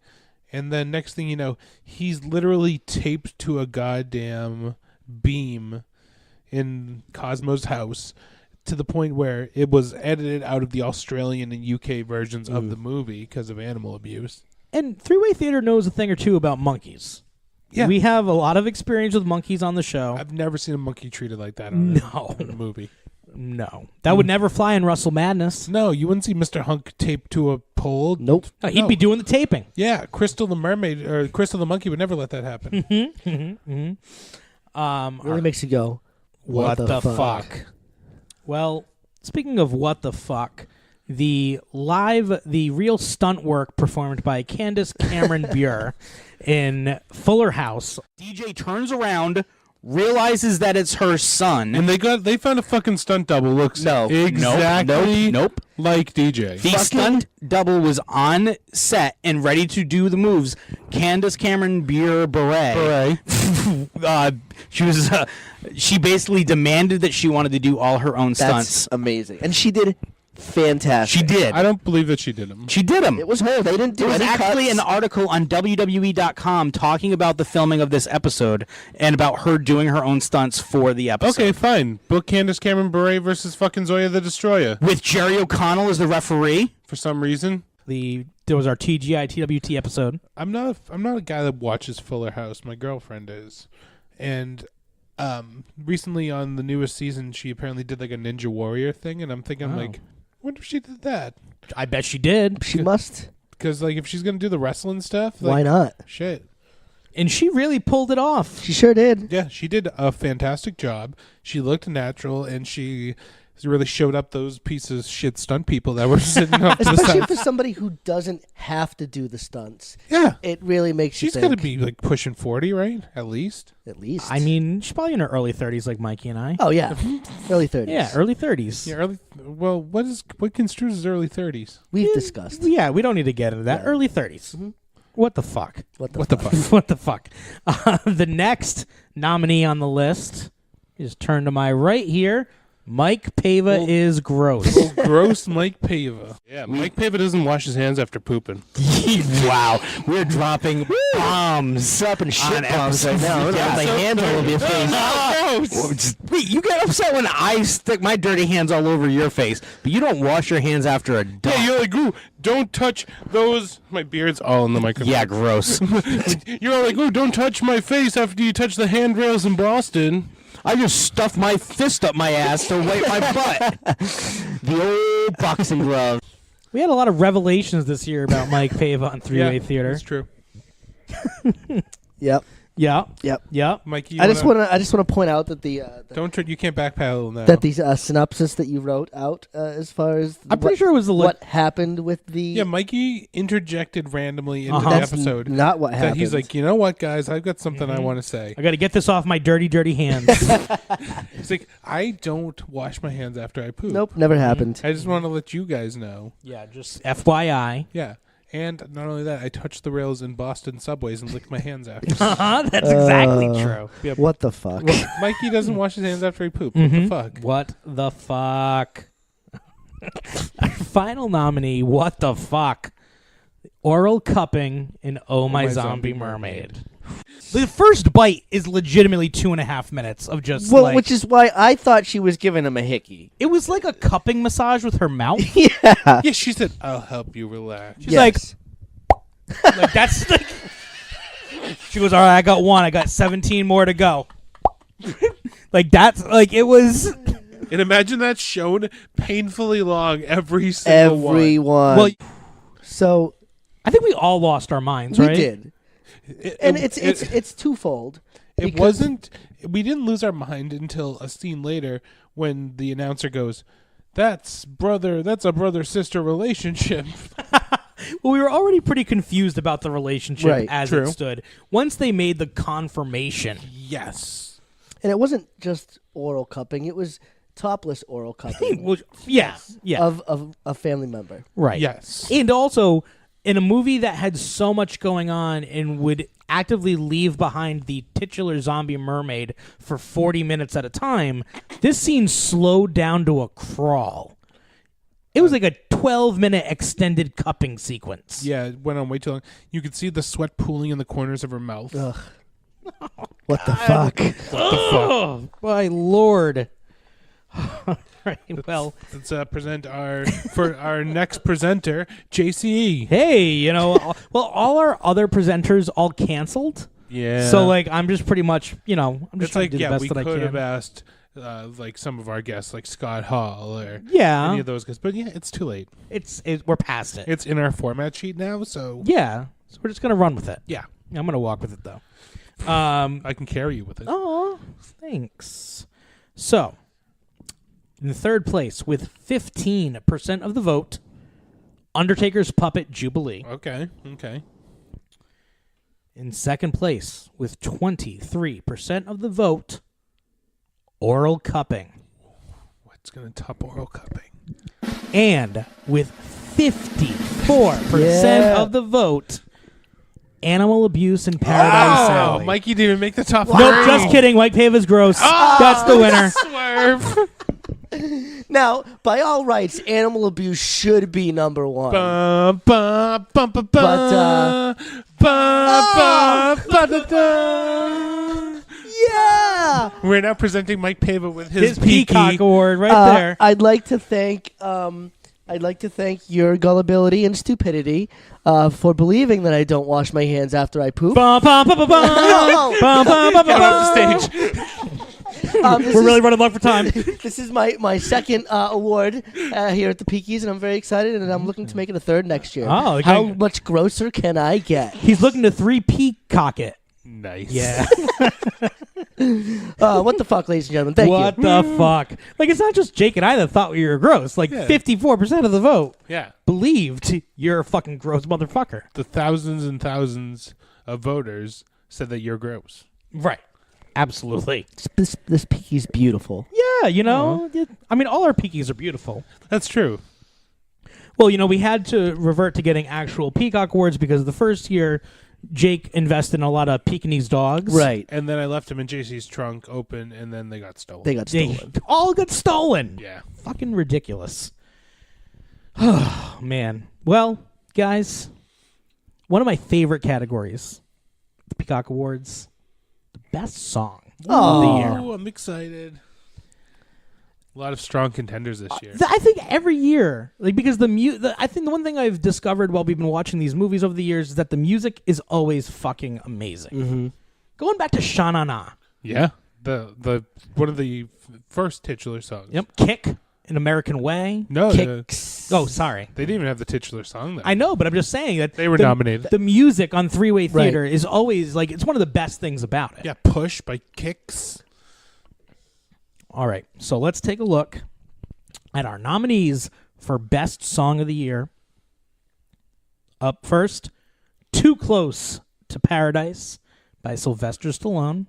And then next thing you know, he's literally taped to a goddamn beam in Cosmo's house to the point where it was edited out of the Australian and UK versions of the movie because of animal abuse. And Three-Way Theater knows a thing or two about monkeys. Yeah. We have a lot of experience with monkeys on the show. I've never seen a monkey treated like that on a movie. No. That would never fly in Russell Madness. No, you wouldn't see Mr. Hunk taped to a pole. Nope. No, he'd be doing the taping. Yeah, Crystal the mermaid or Crystal the monkey would never let that happen. Really makes you go, What the fuck? Well, speaking of what the fuck, the real stunt work performed by Candace Cameron Bure in Fuller House. DJ turns around, realizes that it's her son. And they found a fucking stunt double. Looks exactly Nope. like DJ. The stunt double was on set and ready to do the moves. Candace Cameron Bure. She basically demanded that she wanted to do all her own That's stunts. amazing. And she did fantastic. She did. I don't believe that she did them. She did them. It was her. They didn't do There was any actually cuts. an article on WWE.com talking about the filming of this episode and about her doing her own stunts for the episode. Okay, fine. Book Candace Cameron Bure versus fucking Zoya the Destroyer With Jerry O'Connell as the referee. for some reason. There was our TGI TWT episode. I'm not a guy that watches Fuller House. My girlfriend is, and recently on the newest season, she apparently did like a Ninja Warrior thing, and I'm thinking Oh. like, I wonder if she did that I bet she did. She must. because like if she's gonna do the wrestling stuff, like, Why not? Shit. And she really pulled it off. She sure did. Yeah, she did a fantastic job. She looked natural, and she really showed up those pieces of shit stunt people that were sitting up to the Especially side. for somebody who doesn't have to do the stunts. Yeah, It really makes she's you got to think. be like pushing 40, right? At least. At least. I mean, she's probably in her early 30s like Mikey and I. Oh, yeah. Early 30s. Yeah, early 30s. Yeah, early. Well, what construes as early 30s? We've discussed. Yeah, we don't need to get into that. Yeah. Early 30s. What the fuck? What the What the fuck? fuck? What the fuck? The next nominee on the list Just turn to my right here. Mike Pava is gross. Gross Mike Pava. Yeah, Mike Pava doesn't wash his hands after pooping. Wow, we're dropping bombs. Dropping shit on bombs right now. Yeah, the hands all over your face. Wait, you get upset when I stick my dirty hands all over your face, but you don't wash your hands after a dump. Yeah, you're like, ooh, don't touch those. My beard's all in the microphone. Yeah, gross. You're like, ooh, don't touch my face after you touch the handrails in Boston. I just stuffed my fist up my ass to wipe my butt. The old boxing glove. We had a lot of revelations this year about Mike Pava on Three-Way Theater. That's true. Yep. Yep. Mikey, I just want to point out that you can't backpedal now. that these synopsis that you wrote out as far as I'm pretty sure it was the what happened with the Yeah, Mikey interjected randomly into the That's episode. not what that happened. he's like, you know what, guys, I've got something I want to say. I got to get this off my dirty, dirty hands. He's like, I don't wash my hands after I poop. Nope, never happened. I just want to let you guys know. Yeah, just FYI. Yeah. And not only that, I touched the rails in Boston subways and licked my hands after. That's exactly true. Yeah, What the fuck? Mikey doesn't wash his hands after he pooped. What the fuck? What the fuck? Our final nominee, what the fuck? Oral cupping in Oh My Zombie Mermaid. The first bite is legitimately 2.5 minutes of just Which is why I thought she was giving him a hickey. it was like a cupping massage with her mouth. Yeah. Yeah, she said, I'll help you relax. She's like that's like she goes, all right, I got one. I got 17 more to go. Like that's like it was. And imagine that shown painfully long every single one. Everyone. Well, So I think we all lost our minds, we right? did, and it's twofold. It because- wasn't. We didn't lose our mind until a scene later when the announcer goes, That's a brother-sister relationship." Well, we were already pretty confused about the relationship Right, as true. it stood. Once they made the confirmation. Yes. And it wasn't just oral cupping; it was topless oral cupping Well, yeah. of a family member. Right. Yes. And also, in a movie that had so much going on and would actively leave behind the titular zombie mermaid for 40 minutes at a time, this scene slowed down to a crawl. It was like a 12-minute extended cupping sequence. Yeah, it went on way too long. You could see the sweat pooling in the corners of her mouth. Ugh. What the fuck? Oh, my Lord. All right, well, Let's present our next presenter, JCE. hey, all our other presenters all canceled. Yeah. So, I'm just pretty much, I'm just it's trying like, to do the best we that I could have can. asked some of our guests, like Scott Hall or Yeah. any of those guys. But yeah, it's too late. We're past it. It's in our format sheet now, so Yeah. So we're just going to run with it. yeah, I'm going to walk with it, though. I can carry you with it. Oh, thanks. So, in the third place, with 15% of the vote, Undertaker's Puppet Jubilee. Okay. In second place, with 23% of the vote, Oral Cupping. What's gonna top oral cupping? And with 54% Yeah. of the vote, Animal Abuse in Paradise Alley. Mikey didn't even make the top Nope, three. just kidding. White Pava's gross. That's the winner. Swerve. Now, by all rights, animal abuse should be number one. Bum, bum, bum, bum, But, bum, bum, da, da. Yeah. We're now presenting Mike Pava with his Peacock Peaky. Award right there. I'd like to thank your gullibility and stupidity for believing that I don't wash my hands after I poop. Bum, bum, bum, bum, bum. No. Bum, bum, bum, Get bum, off the bum. stage. We're really running long for time. This is my second award here at the Peackies, and I'm very excited, and I'm looking to make it a third next year. Oh, How okay. much grosser can I get? He's looking to 3 peacock it. Nice. Yeah. What the fuck, ladies and gentlemen? Thank What you. the fuck? It's not just Jake and I that thought we were gross. Yeah. 54% of the vote Yeah. believed you're a fucking gross motherfucker. The thousands and thousands of voters said that you're gross. Right. Absolutely. This Peaky's beautiful. Yeah, all our Peakies are beautiful. That's true. Well, we had to revert to getting actual Peacock Awards because the first year Jake invested in a lot of Peakies dogs. Right. And then I left him in JC's trunk open, and then they got stolen. They got They stolen. all got stolen. Yeah. Fucking ridiculous. Oh, man. Well, guys, one of my favorite categories, the Peacock Awards, the best song of the year. Oh, I'm excited. A lot of strong contenders this year. I think every year, like because I think the one thing I've discovered while we've been watching these movies over the years is that the music is always fucking amazing. Mm-hmm. Going back to Sha Na Na. Yeah. The one of the first titular songs. Yep. Kick, An American Way. No, Oh, sorry. they didn't even have the titular song though. I know, but I'm just saying that They were nominated. The music on Three-Way Right. Theater is always like it's one of the best things about it. Yeah, Push by Kicks. All right, so let's take a look at our nominees for Best Song of the Year. Up first, Too Close to Paradise by Sylvester Stallone.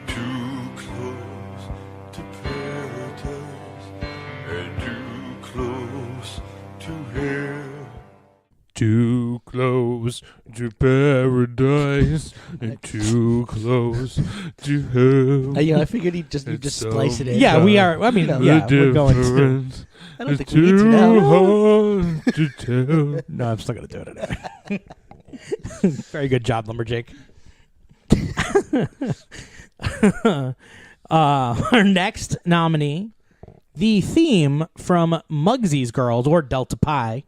Too close to paradise and too close to hell. Too close to paradise and too close to hell. I figured you just splice it in. Yeah, we are. I mean, No. yeah, we're going to. Difference I don't is think we need to too now. hard to tell. No, I'm still going to do it anyway. Very good job, Lumberjake. Our next nominee, the theme from Muggsy's Girls or Delta Pi.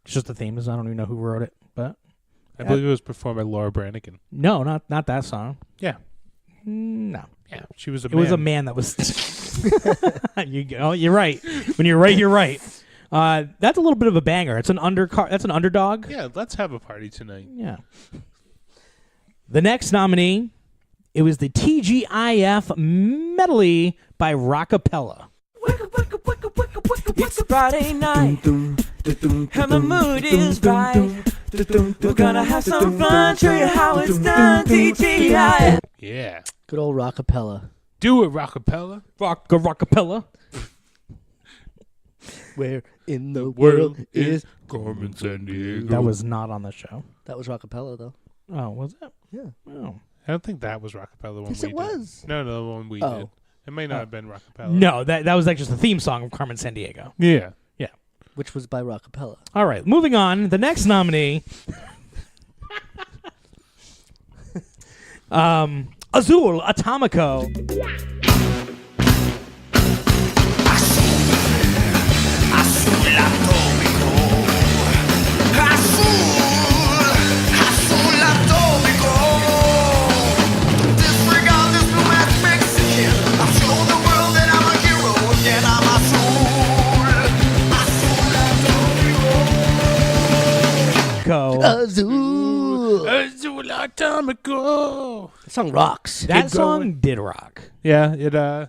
It's just the theme. I don't even know who wrote it, but I believe it was performed by Laura Branigan. no, not that song. Yeah. No, Yeah. She was a it was a man that was. You're right. When you're right, you're right. That's a little bit of a banger. It's an That's an underdog. Yeah, let's have a party tonight. Yeah. The next nominee, it was the TGIF medley by Rockapella. It's Friday night, and the mood is right. We're gonna have some fun, show you how it's done, TGI. Yeah. Good old rockapella. Do it, Rockapella. Rockapella. Where in the World world is... Carmen Sandiego. That was not on the show. That was rockapella, though. Oh, was it? Yeah. Oh. I don't think that was Rockapella. The one Yes, we it did. was. No, the one we Oh. did. It may not have been Rockapella. No, that was like just the theme song of Carmen Sandiego. Yeah. Yeah. Which was by rockapella. All right, moving on. The next nominee, Azul Atomico. Azul. Azul Atomico. That song rocks. That Keep song going. did rock. Yeah, it. I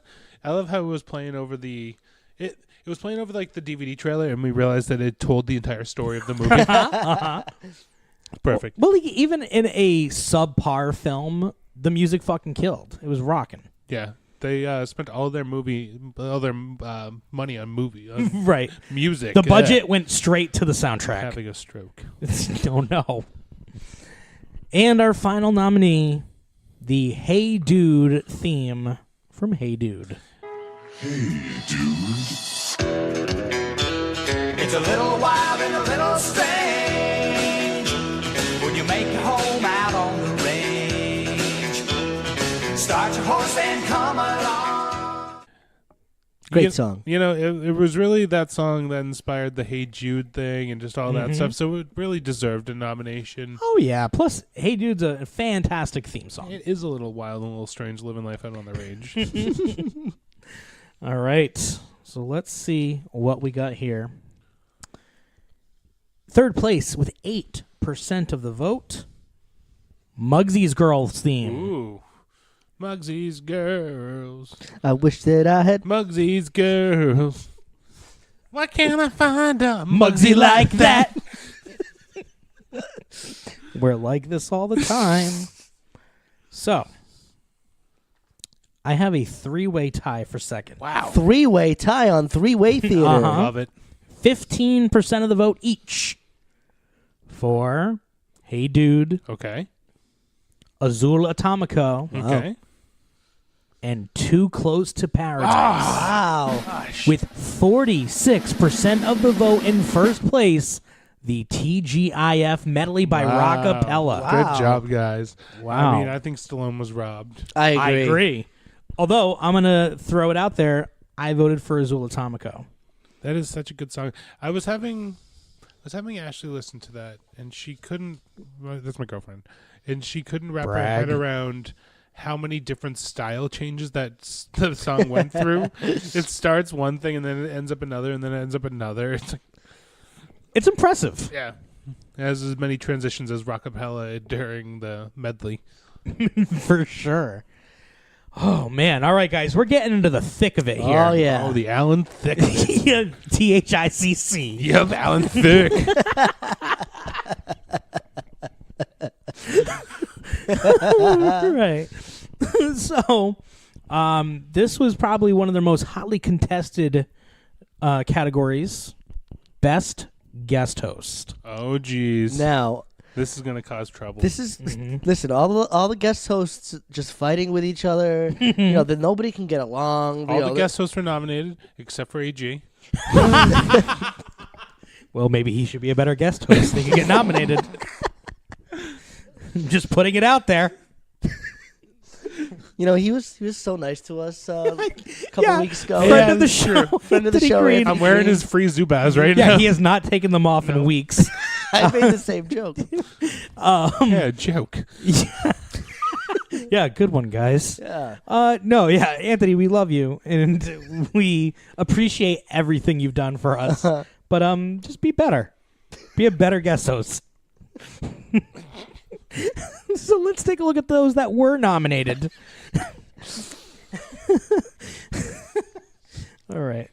love how it was playing over the. It was playing over like the DVD trailer, and we realized that it told the entire story of the movie. Perfect. Well, even in a subpar film, the music fucking killed. It was rocking. Yeah, they spent all their money on Right. music. The budget went straight to the soundtrack. Having a stroke. Don't know. And our final nominee, the Hey Dude theme from Hey Dude. It's a little wild and a little strange when you make your home out on the range. Start your horse and come along. Great song. You know, it was really that song that inspired the Hey Jude thing and just all that stuff. So it really deserved a nomination. Oh, yeah. Plus, Hey Dude's a fantastic theme song. It is a little wild and a little strange living life out on the range. All right. So let's see what we got here. Third place with 8% of the vote. Muggsy's Girls theme. Ooh. Muggsy's Girls. I wish that I had. Muggsy's Girls. Why can't I find a Muggsy like that. We're like this all the time. So, I have a 3-way tie for second. Wow. 3-way tie on 3-way theater. Uh-huh. Love it. 15% of the vote each for Hey Dude, Okay. Azul Atomico, Okay. and Too Close to Paradise. Wow. With 46% of the vote in first place, the TGIF medley by Rockapella. Wow. Good job, guys. Wow. I mean, I think Stallone was robbed. I agree. I agree. Although, I'm going to throw it out there, I voted for Azul Atomico. That is such a good song. I was having Ashley listen to that, and she couldn't. Well, that's my girlfriend, and she couldn't wrap her head around how many different style changes the song went through. It starts one thing, and then it ends up another, and then it ends up another. It's like, It's impressive. yeah, it has as many transitions as Rockapella during the medley. For sure. Oh, man. All right, guys. We're getting into the thick of it here. Oh, yeah. Oh, the Alan Thicke. Yeah, THICC. Yep, Alan Thicke. Right. So, this was probably one of their most hotly contested categories. Best guest host. Oh, geez. Now, This is gonna cause trouble. this is listen. All the guest hosts just fighting with each other. That nobody can get along. All the guest hosts were nominated except for AG. Well, maybe he should be a better guest host. He could get nominated. Just putting it out there. He was so nice to us a couple weeks ago. Friend of the show. Friend of the Anthony show. Green. I'm wearing his free Zubaz right Yeah, now. he has not taken them off in weeks. I made the same joke. Yeah, joke. Yeah, good one, guys. Yeah. Anthony, we love you and we appreciate everything you've done for us. But just be better. Be a better guest host. So let's take a look at those that were nominated. All right.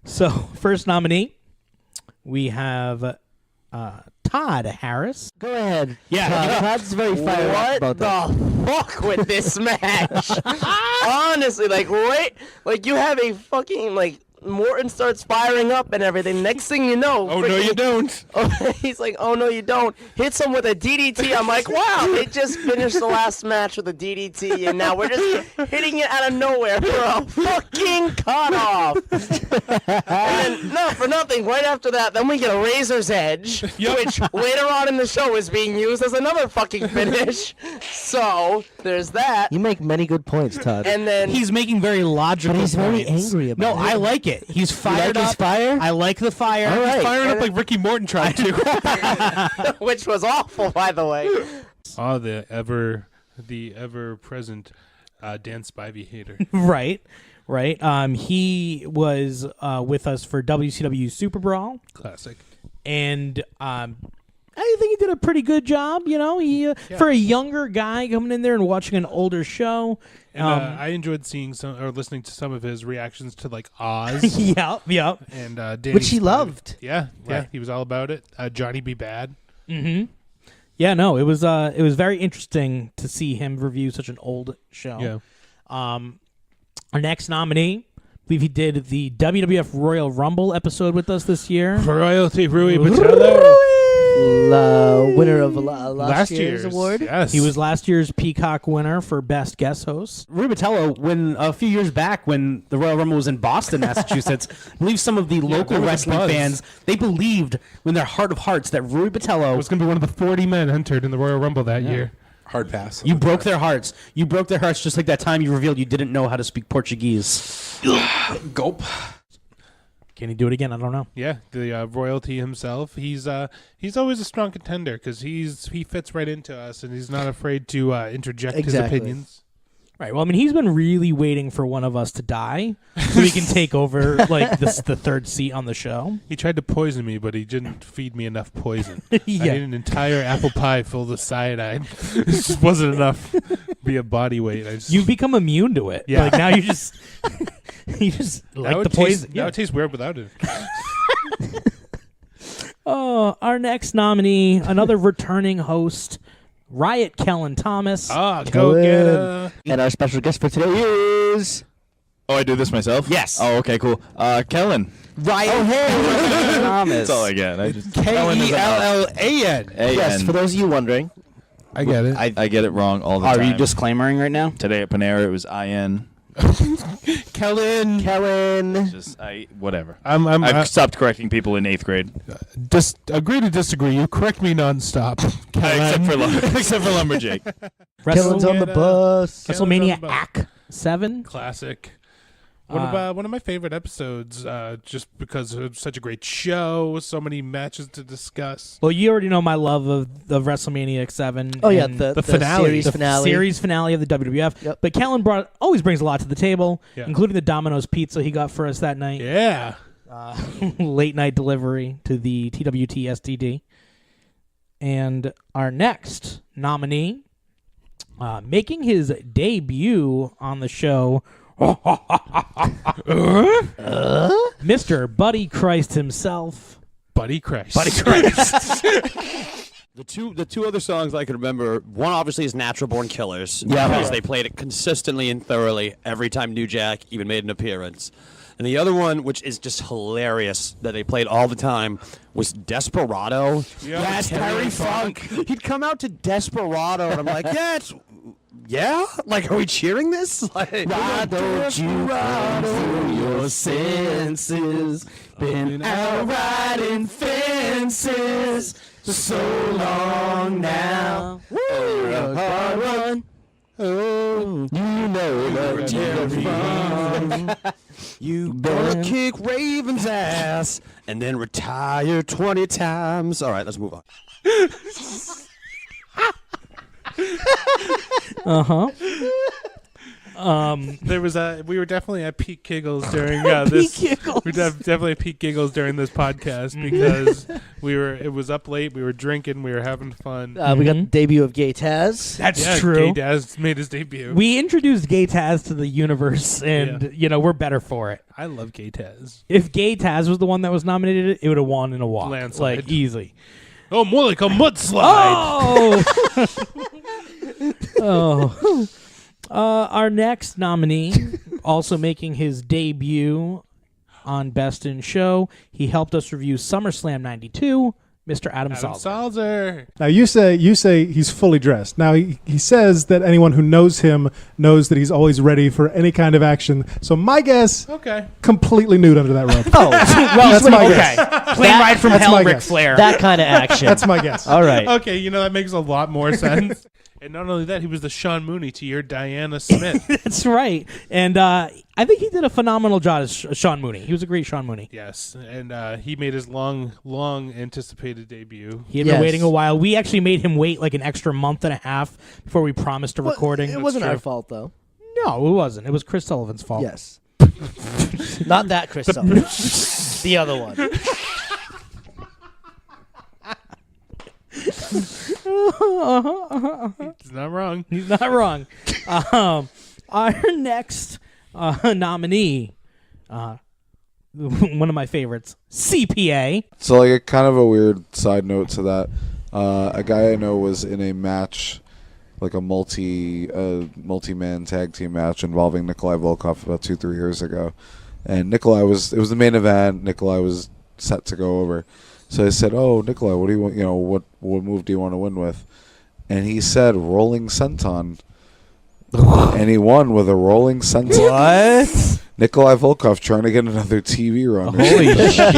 So, first nominee, we have Todd Harris. Go ahead. Yeah. Todd's very fired up about that. What the fuck with this match? Honestly, wait, you have a fucking, Morton starts firing up and everything. Next thing you know, Oh, no, you don't. He's like, oh no, you don't. Hits him with a DDT. I'm like, wow, they just finished the last match with a DDT, and now we're just hitting it out of nowhere for a fucking cutoff. And then, no, for nothing. Right after that, then we get a Razor's Edge, which later on in the show is being used as another fucking finish. So there's that. You make many good points, Todd. And then He's making very logical But he's very points. angry about No, it. I like it. He's fired his up. fire? I like the fire. All right. Firing up like Ricky Morton tried to. which was awful, by the way. Oh, the ever present Dan Spivey hater. Right. He was with us for WCW Super Brawl, Classic. and I think he did a pretty good job. For a younger guy coming in there and watching an older show. And I enjoyed seeing listening to some of his reactions to Oz. Yep. And Danny Which he Spivey. loved. Yeah, Right. he was all about it. Johnny Be Bad. Mm-hmm. Yeah, no, it was very interesting to see him review such an old show. Yeah. Our next nominee, I believe he did the WWF Royal Rumble episode with us this year. Royalty Rui Patello. Winner of last year's award. Yes. He was last year's Peacock winner for Best Guest Host. Rubatello, when a few years back, when the Royal Rumble was in Boston, Massachusetts, I believe some of the local there was a wrestling buzz. fans, they believed in their heart of hearts that Rui Patello, was going to be one of the 40 men entered in the Royal Rumble that year. Hard pass. you broke their hearts. You broke their hearts just like that time you revealed you didn't know how to speak Portuguese. Gulp. Can he do it again? I don't know. Yeah, the royalty himself. He's always a strong contender because he fits right into us and he's not afraid to interject Exactly. his opinions. Right. Well, I mean, he's been really waiting for one of us to die so he can take over like the third seat on the show. He tried to poison me, but he didn't feed me enough poison. Yeah. I ate an entire apple pie full of cyanide. It just wasn't enough to be a body weight. You've become immune to it. Yeah. Like now you just like the poison. Now it tastes weird without it. Oh, our next nominee, another returning host, Riot Kellen Thomas. Go Kellen. get her. And our special guest for today is... Oh, I do this myself? Yes. Oh, okay, cool. Kellen. Riot Thomas. That's all I get. I just Kellan. Yes, for those of you wondering. I get it. I get it wrong all the time. Are you disclaimering right now? Today at Panera, it was IN. Kellen. Just whatever. I I've stopped correcting people in 8th grade. agree to disagree. You correct me nonstop. Except for Lumberjake. Kellen's on the bus. WrestleMania Act 7. Classic. One of my favorite episodes, just because it was such a great show, so many matches to discuss. Well, you already know my love of WrestleMania 7. Oh yeah, and the finale. series the finale. series finale of the WWF. Yep. But Kellen always brings a lot to the table, Yeah. including the Domino's pizza he got for us that night. Yeah. Late night delivery to the TWT STD. And our next nominee, making his debut on the show, Mr. Buddy Christ himself. Buddy Christ. The two other songs I can remember, one obviously is Natural Born Killers. Yeah. Because they played it consistently and thoroughly every time New Jack even made an appearance. And the other one, which is just hilarious, that they played all the time, was Desperado. Yeah. Yes, Terry Funk. He'd come out to Desperado, and I'm like, yeah? Like, are we cheering this? Like, Why don't you run through your senses? Been out riding fences for so long now. You're a hard one. Oh, you know the Terry Funk. You gonna kick Raven's ass and then retire 20 times. All right, let's move on. We were definitely at peak giggles during this. Giggles. We definitely at peak giggles during this podcast because it was up late. We were drinking. We were having fun. We got the debut of Gay Taz. That's Yeah, true. Gay Daz made his debut. We introduced Gay Taz to the universe, and we're better for it. I love Gay Taz. If Gay Taz was the one that was nominated, it would have won in a walk, Landslide. like easy. Oh, more like a mudslide. Oh, our next nominee, also making his debut on Best in Show, he helped us review SummerSlam '92. Mr. Adam Adam Salzer. Salzer. Now you say he's fully dressed. Now he says that anyone who knows him knows that he's always ready for any kind of action. So my guess, Okay. completely nude under that robe. Oh, well, That's my okay. guess. Plane ride from that's hell, my Ric guess. Flair. That kind of action. That's my guess. All right. Okay, that makes a lot more sense. And not only that, he was the Sean Mooney to your Diana Smith. That's right. And I think he did a phenomenal job as Sean Mooney. He was a great Sean Mooney. Yes, and he made his long anticipated debut. He had been Yes. waiting a while. We actually made him wait like an extra month and a half before we promised a recording. It wasn't true. our fault, though. No, it wasn't. It was Chris Sullivan's fault. Yes. Not that Chris Sullivan. The other one. He's not wrong. He's not wrong. Our next nominee, one of my favorites, CPA. So, like, kind of a weird side note to that. A guy I know was in a match, like a multi-man tag team match involving Nikolai Volkov about 2-3 years ago. And it was the main event. Nikolai was set to go over. So I said, "Oh, Nikolai, what do you want? What move do you want to win with?" And he said, "Rolling senton." And he won with a rolling senton. What? Nikolai Volkov trying to get another TV run. Holy shit.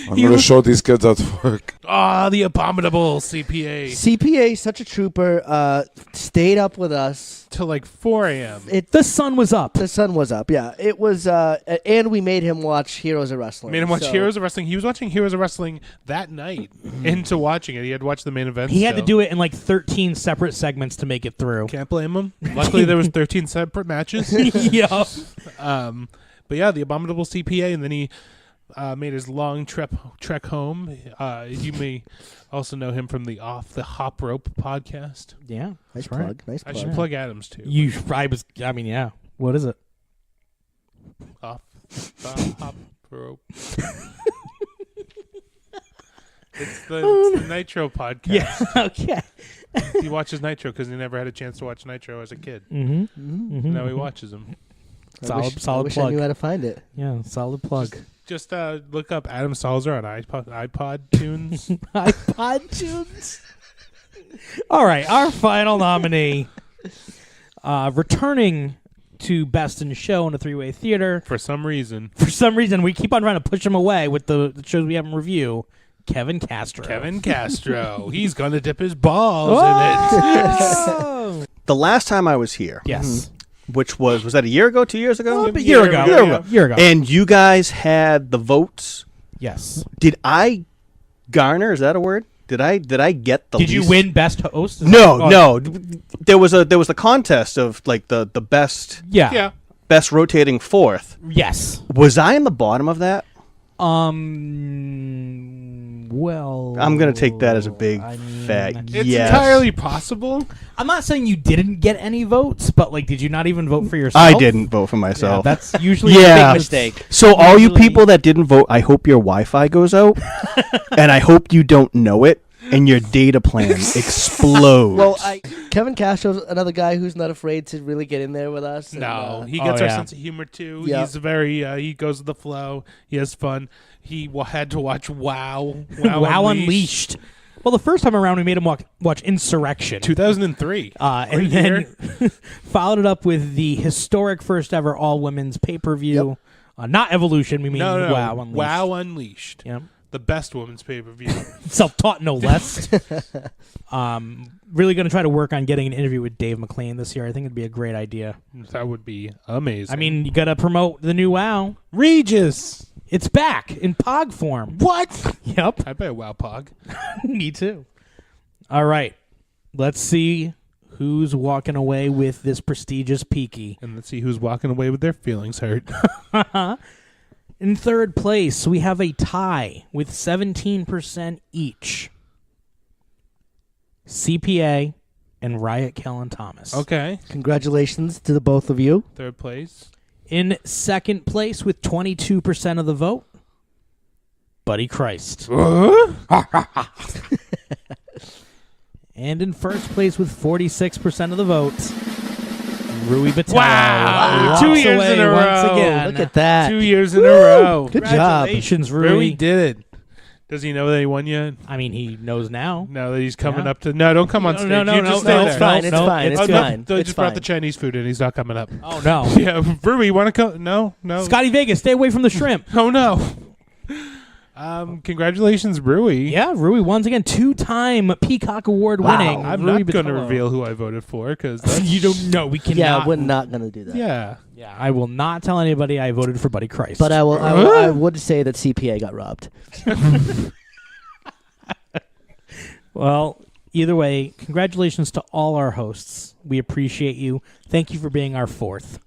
I'm going to show these kids how to work. Ah, the abominable CPA. CPA, such a trooper, stayed up with us Till like 4 a.m. The sun was up. The sun was up. Yeah, it was, and we made him watch Heroes of Wrestling. Made him watch so- Heroes of Wrestling. He was watching Heroes of Wrestling that night into watching it. He had watched the main event. He had to do it in like 13 separate segments to make it through. Can't blame him. Luckily, there was 13 separate matches. Yeah. But yeah, the abominable CPA, and then he made his long trek home. You may also know him from the Off the Hop Rope podcast. Yeah. Nice that's right. plug. Nice I plug. should plug Adams too. Yeah. What is it? Off the Hop Rope. It's the Nitro podcast. Yeah. Okay. He watches Nitro because he never had a chance to watch Nitro as a kid. Mm-hmm. Now he watches them. Solid I wish I plug. knew how to find it. Yeah, solid plug. Just look up Adam Salzer on iPod Tunes. iPod tunes. All right, our final nominee, returning to Best in Show in a three-way theater. For some reason, we keep on trying to push him away with the shows we have in review. Kevin Castro. He's gonna dip his balls in it. The last time I was here, Yes. which was that a year ago, 2 years ago? A year ago. And you guys had the votes. Yes. Did I garner? Is that a word? Did I get the? Did you least- win Best Host? No. There was the contest of like the best. Yeah. Best rotating fourth. Yes. Was I in the bottom of that? Well, I'm gonna take that as a big fat It's yes. entirely possible. I'm not saying you didn't get any votes, but like, did you not even vote for yourself? I didn't vote for myself. Yeah, that's usually Yeah. a big mistake. So all you Usually- people that didn't vote, I hope your Wi-Fi goes out, and I hope you don't know it, and your data plan explodes. Well, Kevin Castro's another guy who's not afraid to really get in there with us. No, and, he gets Oh, our yeah. sense of humor too. Yeah. He's very he goes with the flow. He has fun. He had to watch Wow Unleashed. Well, the first time around, we made him watch Insurrection. 2003. And then followed it up with the historic first ever all women's pay-per-view. Not Evolution, we mean No. Wow Unleashed. Wow Unleashed. Yep. The best women's pay-per-view. Self-taught, no less. Really going to try to work on getting an interview with Dave McLean this year. I think it'd be a great idea. That would be amazing. I mean, you got to promote the new WoW. Regis. It's back in POG form. What? Yep. I bet WoW Pog. Me too. All right. Let's see who's walking away with this prestigious Peaky. And let's see who's walking away with their feelings hurt. In third place, we have a tie with 17% each. CPA and Riot Kellen Thomas. Okay. Congratulations to the both of you. Third place. In second place with 22% of the vote, Buddy Christ. And in first place with 46% of the votes, Rui Vitello. Wow. walks 2 years away in a once row. again. Look at that. 2 years in a row. Good job. Congratulations, Rui. Rui did it. Does he know that he won yet? I mean, he knows now. No, that he's coming Yeah. up to. No, don't come on No, stage. no, You no, just no, stay no, there. It's fine. No, It's fine. it's It's Oh, no, fine. they It's just brought fine. the Chinese food in. He's not coming up. Oh, no. Yeah, Rui, you want to come? No. Scotty Vegas, stay away from the shrimp. Oh no. Congratulations, Rui. Yeah, Rui once again, 2-time Peacock Award winning. I'm Rui not going to Vitello. reveal who I voted for because You don't know. We cannot. Yeah, we're not going to do that. yeah. Yeah, I will not tell anybody I voted for Buddy Christ. But I would say that CPA got robbed. Well, either way, congratulations to all our hosts. We appreciate you. Thank you for being our fourth.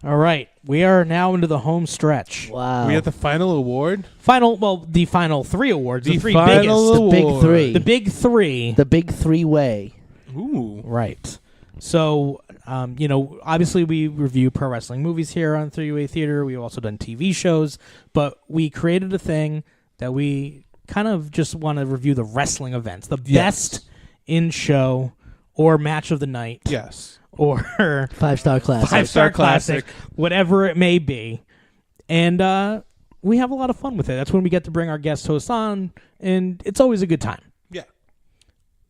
All right, we are now into the home stretch. Wow. We have the final award. The final three awards. The three final biggest. award. Big three. The big three. The big three-way. Ooh. Right. So, obviously we review pro wrestling movies here on 3-Way Theater. We've also done TV shows, but we created a thing that we kind of just want to review the wrestling events, the best in show or match of the night. Yes. Or 5-star classic. five-star classic, whatever it may be. And we have a lot of fun with it. That's when we get to bring our guest hosts on, and it's always a good time. Yeah.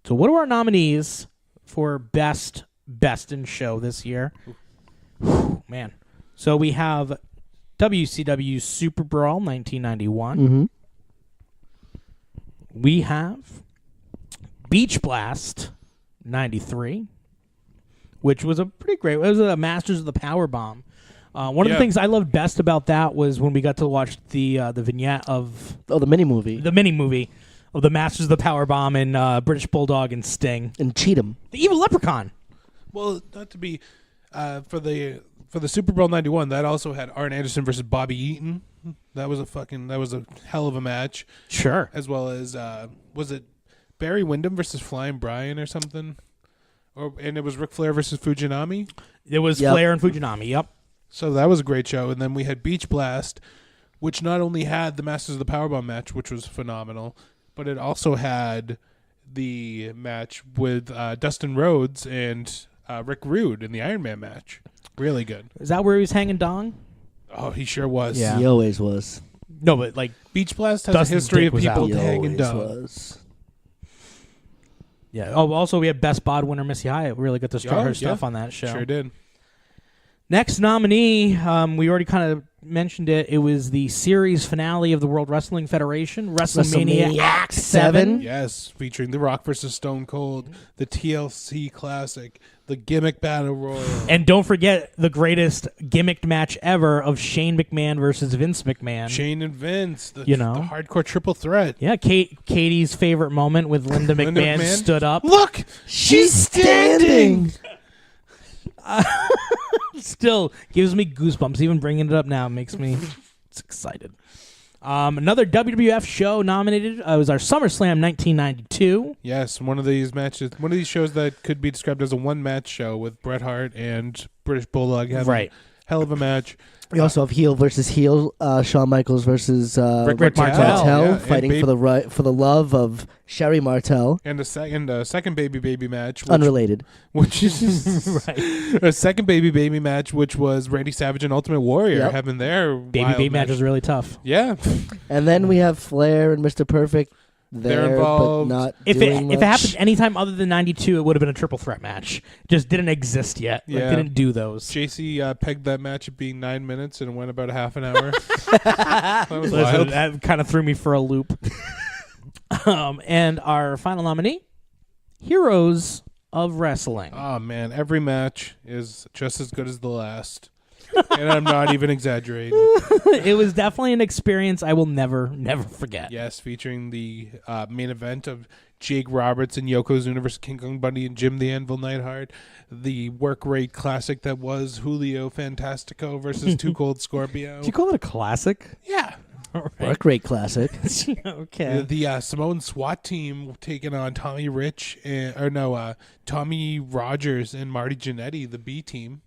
So what are our nominees for best in show this year? Man. So we have WCW Super Brawl 1991. Mm-hmm. We have Beach Blast 93, which was a pretty great. It was a Masters of the Power Bomb. One of the things I loved best about that was when we got to watch the vignette of the mini movie of the Masters of the Power Bomb and British Bulldog and Sting and Cheatham, the evil leprechaun. Well, not to be for the Super Bowl '91, that also had Arn Anderson versus Bobby Eaton. That was a hell of a match. Sure. As well as was it Barry Windham versus Flying Brian or something? And it was Ric Flair versus Fujinami. It was Flair and Fujinami. Yep. So that was a great show. And then we had Beach Blast, which not only had the Masters of the Powerbomb match, which was phenomenal, but it also had the match with Dustin Rhodes and Rick Rude in the Iron Man match. Really good. Is that where he was hanging dong? Oh, he sure was. Yeah, he always was. No, but like Beach Blast has Dustin's a history dick of was people out. hanging He dong. always was. Yeah. Oh, also we had Best Bod winner Missy Hyatt. Really got to start her stuff on that show. Sure did. Next nominee, we already kind of mentioned it. It was the series finale of the World Wrestling Federation, WrestleMania Act 7. Yes, featuring The Rock versus Stone Cold, the TLC Classic, the Gimmick Battle Royal. And don't forget the greatest gimmicked match ever of Shane McMahon versus Vince McMahon. Shane and Vince, the You know? the hardcore triple threat. Yeah, Katie's favorite moment with Linda McMahon stood up. Look, she's standing. Still gives me goosebumps. Even bringing it up now makes me excited. Another WWF show nominated was our SummerSlam 1992. Yes, one of these shows that could be described as a one-match show with Bret Hart and British Bulldog having hell of a match. We also have heel versus heel, Shawn Michaels versus Rick Martel, fighting for the love of Sherry Martel. And a second baby match, Unrelated. which is a second baby match, which was Randy Savage and Ultimate Warrior having their Baby match was really tough. Yeah, And then we have Flair and Mr. Perfect. They're involved. But not If doing it much. happened anytime other than 92, it would have been a triple threat match. Just didn't exist yet. Like, Yeah. didn't do those. JC pegged that match at being 9 minutes and it went about a half an hour. That was Listen, wild. that kind of threw me for a loop. And our final nominee, Heroes of Wrestling. Oh man, every match is just as good as the last. And I'm not even exaggerating. It was definitely an experience I will never forget. Yes, featuring the main event of Jake Roberts and Yokozuna versus King Kong Bundy and Jim the Anvil Neidhart. The work rate classic that was Julio Fantastico versus Too Cold Scorpio. Did you call it a classic? Yeah. Work rate classic. Okay. The Samoan SWAT team taking on Tommy Rogers and Marty Jannetty, the B team.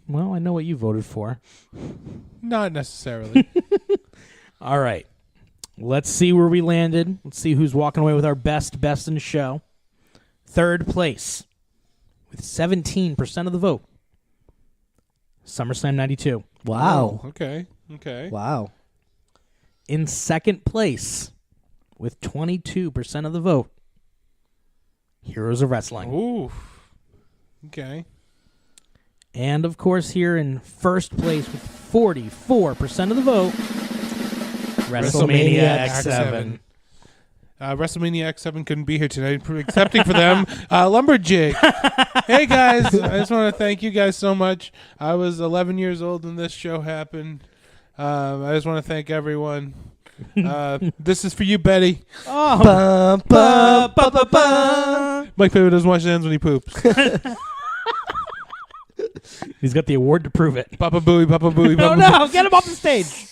Well, I know what you voted for. Not necessarily. All right. Let's see where we landed. Let's see who's walking away with our best in show. Third place with 17% of the vote. SummerSlam 92. Wow. Okay. Wow. In second place with 22% of the vote. Heroes of Wrestling. Ooh. Okay. And, of course, here in first place with 44% of the vote, WrestleMania X7. WrestleMania X7 couldn't be here tonight, excepting for them, Lumberjake. Hey, guys. I just want to thank you guys so much. I was 11 years old when this show happened. I just want to thank everyone. This is for you, Betty. Oh. Bum, bum, bum, bum, bum. Mike Faber doesn't wash his hands when he poops. He's got the award to prove it. Papa Booey, Papa Booey, No, Papa no, get him off the stage.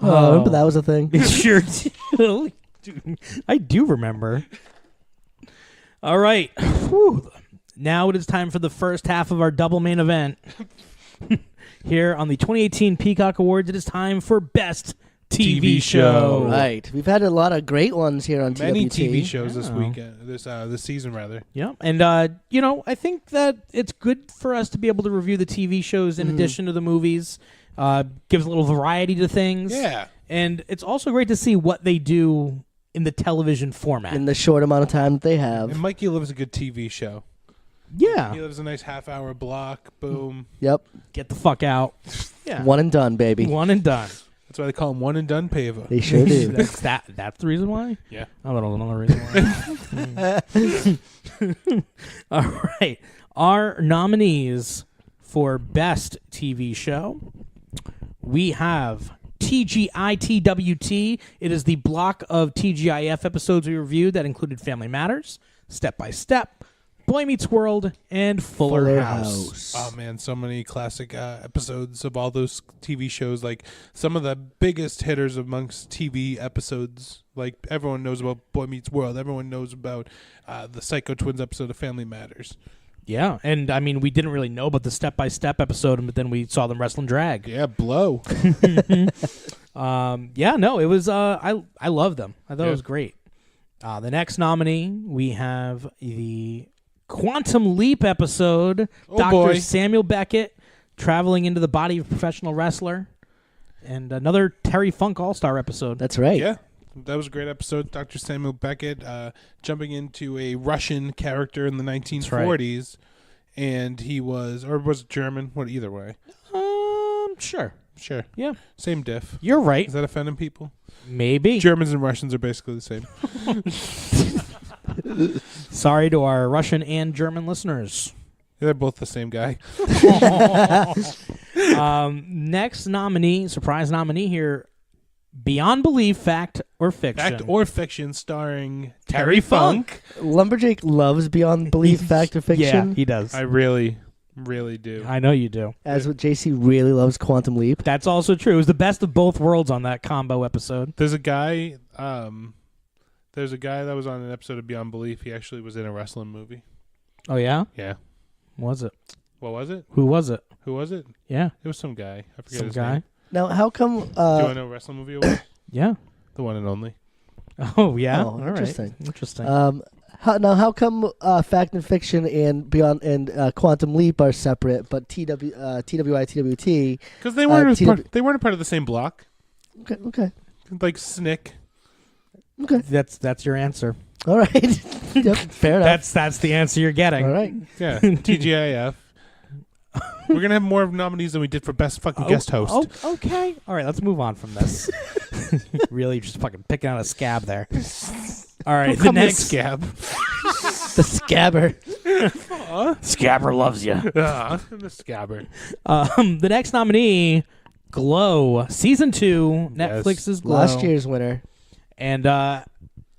Remember that was a thing? Sure do. Dude, I do remember. All right. Whew. Now it is time for the first half of our double main event. Here on the 2018 Peacock Awards, it is time for Best TV Show. Right. We've had a lot of great ones here on Many TWT. TV shows this weekend, this season rather. Yeah, and I think that it's good for us to be able to review the TV shows in addition to the movies. Gives a little variety to things. Yeah, and it's also great to see what they do in the television format In the short amount of time that they have. And Mikey loves a good TV show. Yeah. He lives a nice half-hour block. Boom. Yep. Get the fuck out. Yeah. One and done, baby. One and done. That's why they call him one and done paver. They sure do. That's the reason why? Yeah. I don't know the reason why. All right. Our nominees for Best TV Show, we have TGITWT. It is the block of TGIF episodes we reviewed that included Family Matters, Step by Step, Boy Meets World, and Fuller House. Oh man, so many classic episodes of all those TV shows. Like some of the biggest hitters amongst TV episodes. Like everyone knows about Boy Meets World. Everyone knows about the Psycho Twins episode of Family Matters. Yeah, and I mean, we didn't really know about the Step by Step episode, but then we saw them wrestle and drag. Yeah, blow. Yeah, no, it was. I love them. I thought it was great. The next nominee, we have the Quantum Leap episode. Dr. Boy. Samuel Beckett traveling into the body of a professional wrestler, and another Terry Funk All-Star episode. That's right. Yeah, that was a great episode. Dr. Samuel Beckett jumping into a Russian character in the 1940s, and he was, or was it German? What, either way. Sure. Sure. Yeah. Same diff. You're right. Is that offending people? Maybe. Germans and Russians are basically the same. Sorry to our Russian and German listeners. They're both the same guy. Next nominee, surprise nominee here, Beyond Belief, Fact or Fiction. Fact or Fiction, starring Terry Funk. Lumberjake loves Beyond Belief, Fact or Fiction. Yeah, he does. I really do. I know you do. As what JC really loves Quantum Leap. That's also true. It was the best of both worlds on that combo episode. There's a guy that was on an episode of Beyond Belief. He actually was in a wrestling movie. Oh, yeah? Yeah. Was it? What was it? Who was it? Who was it? Yeah. It was some guy. I forget Some his guy? name. Now, how come... Do you want to know wrestling movie it was? Yeah. The one and only. Oh, yeah? Oh, All right. interesting. Interesting. How come Fact and Fiction and Beyond and Quantum Leap are separate, but TWI, TWT... Because they weren't they weren't a part of the same block. Okay. Like Snick. Okay. That's your answer. All right. Yep, fair enough. That's the answer you're getting. All right. Yeah. TGIF. We're going to have more nominees than we did for Best Fucking Guest Host. Oh, okay. All right, let's move on from this. Really just fucking picking out a scab there. All right, the next scab. The scabber. Scabber loves you. The scabber. The next nominee, Glow, Season 2, Netflix's Glow. Last year's winner. And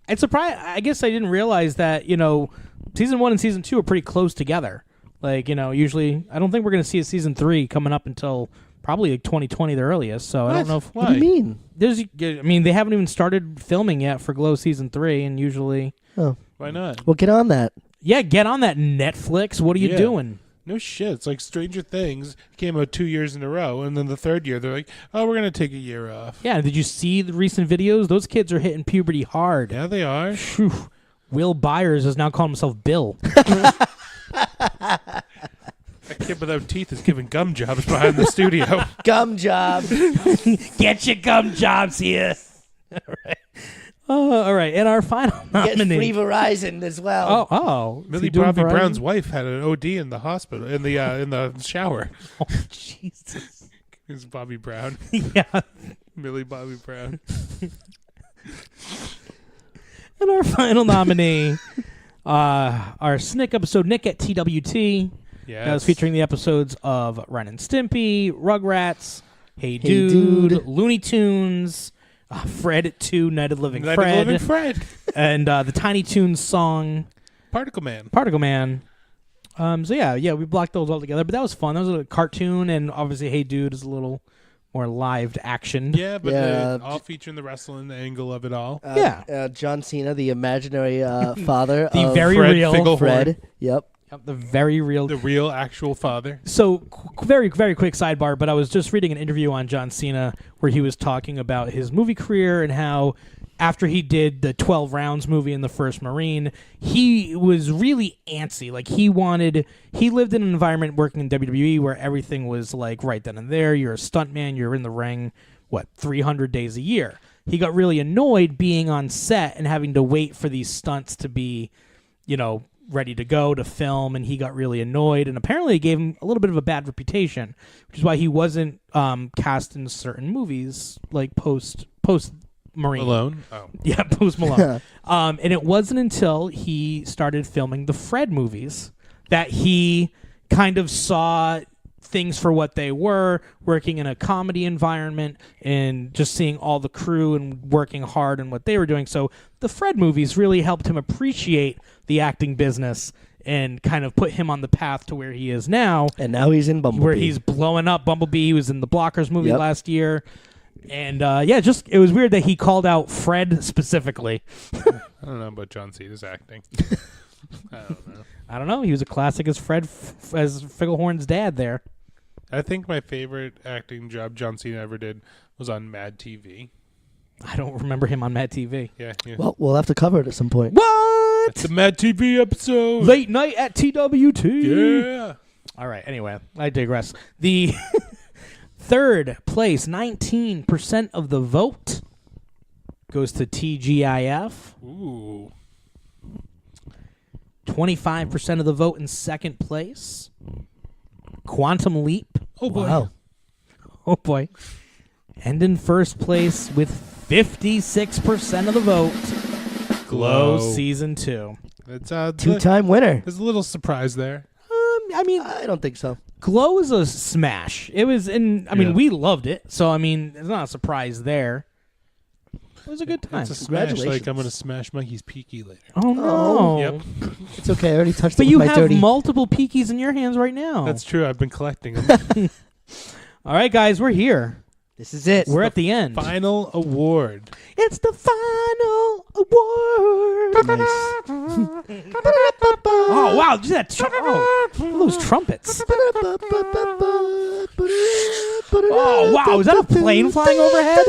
it's surprised. I guess I didn't realize that, Season 1 and Season 2 are pretty close together. Like, usually, I don't think we're going to see a Season 3 coming up until probably like 2020 the earliest. So I don't know if... What do you mean? They haven't even started filming yet for Glow Season 3, and usually... Oh. Why not? Well, get on that. Yeah, get on that, Netflix. What are you doing? No shit. It's like Stranger Things came out 2 years in a row, and then the third year, they're like, oh, we're going to take a year off. Yeah, did you see the recent videos? Those kids are hitting puberty hard. Yeah, they are. Whew. Will Byers is now calling himself Bill. A kid without teeth is giving gum jobs behind the studio. Gum job. Get your gum jobs here. All right. And our final Get nominee. free Verizon as well. Oh. Millie Bobby Brown's wife had an OD in the hospital, in the shower. Oh, Jesus. It was Bobby Brown. Yeah. Millie Bobby Brown. And our final nominee, our Snick episode, Nick at TWT. Yes. That was featuring the episodes of Ren and Stimpy, Rugrats, Hey Dude, Looney Tunes, Fred 2, Night of the Living Fred. And the Tiny Toons song, Particle Man. So yeah, we blocked those all together. But that was fun. That was a cartoon, and obviously Hey Dude is a little more lived action. Yeah, but all featuring the wrestling angle of it all. John Cena, the imaginary father The of very Fred real Figglehorn. Fred. Yep. The very real... The real actual father. So, very, very quick sidebar, but I was just reading an interview on John Cena where he was talking about his movie career and how after he did the 12 Rounds movie in The First Marine, he was really antsy. Like, he lived in an environment working in WWE where everything was like right then and there. You're a stuntman, you're in the ring, 300 days a year. He got really annoyed being on set and having to wait for these stunts to be, ready to go to film, and he got really annoyed, and apparently it gave him a little bit of a bad reputation, which is why he wasn't cast in certain movies like post Marine. Malone? Oh. Yeah, Post Malone. And it wasn't until he started filming the Fred movies that he kind of saw things for what they were, working in a comedy environment and just seeing all the crew and working hard and what they were doing. So the Fred movies really helped him appreciate the acting business and kind of put him on the path to where he is now. And now he's in Bumblebee. Where he's blowing up. Bumblebee, he was in the Blockers movie Yep. last year. And just it was weird that he called out Fred specifically. I don't know about John Cena's acting. I don't know. He was a classic as Fred, as Figglehorn's dad there. I think my favorite acting job John Cena ever did was on Mad TV. I don't remember him on Mad TV. Yeah. Well, we'll have to cover it at some point. What? It's a Mad TV episode. Late night at TWT. Yeah. All right. Anyway, I digress. The third place, 19% of the vote goes to TGIF. Ooh. 25% of the vote in second place. Quantum Leap. Oh, boy. Wow. Oh, boy. And in first place with 56% of the vote, Glow Season 2. It's Two-time winner. There's a little surprise there. I don't think so. Glow is a smash. It was we loved it. So, it's not a surprise there. It was a good time. It's a smash. Congratulations. Like I'm going to smash Mikey's Peaky later. Oh, no. Yep. It's okay. I already touched But it you with my have dirty... multiple Peakies in your hands right now. That's true. I've been collecting them. All right, guys, we're here. This is it. We're at the end. Final award. It's the final award. Nice. Oh, wow. Just that those trumpets. Oh, wow. Is that a plane flying overhead?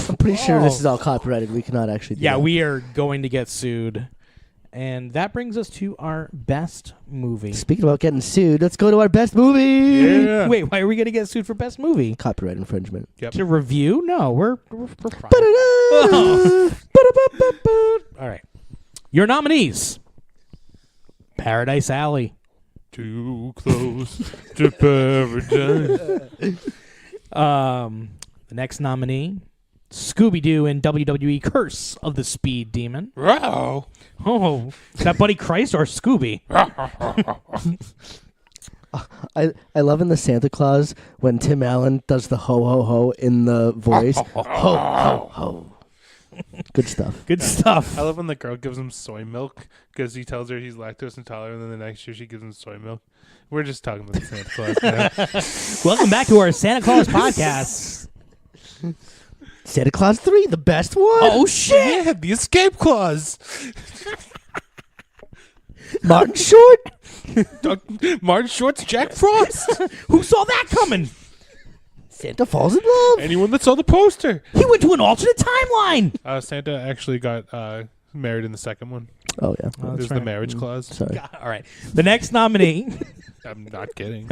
I'm pretty sure this is all copyrighted. We cannot actually do Yeah, that. we are going to get sued. And that brings us to our best movie. Speaking about getting sued, let's go to our best movie. Yeah. Wait, why are we going to get sued for best movie? Copyright infringement. Yep. To review? No, we're fine. All right. Your nominees. Paradise Alley. Too close to paradise. The next nominee, Scooby-Doo and WWE Curse of the Speed Demon. Wow. Oh, is that Buddy Christ or Scooby? I love in the Santa Claus when Tim Allen does the ho ho ho in the voice. Ho ho ho. Good stuff. Good stuff. I love when the girl gives him soy milk because he tells her he's lactose intolerant, and then the next year she gives him soy milk. We're just talking about Santa Claus now. Welcome back to our Santa Claus podcast. Santa Claus 3, the best one. Oh, shit. Yeah, the escape clause. Martin Short. Martin Short's Jack Frost. Who saw that coming? Santa falls in love. Anyone that saw the poster. He went to an alternate timeline. Santa actually got married in the second one. Oh, yeah. There's the marriage clause. Sorry. God, all right. The next nominee. I'm not kidding.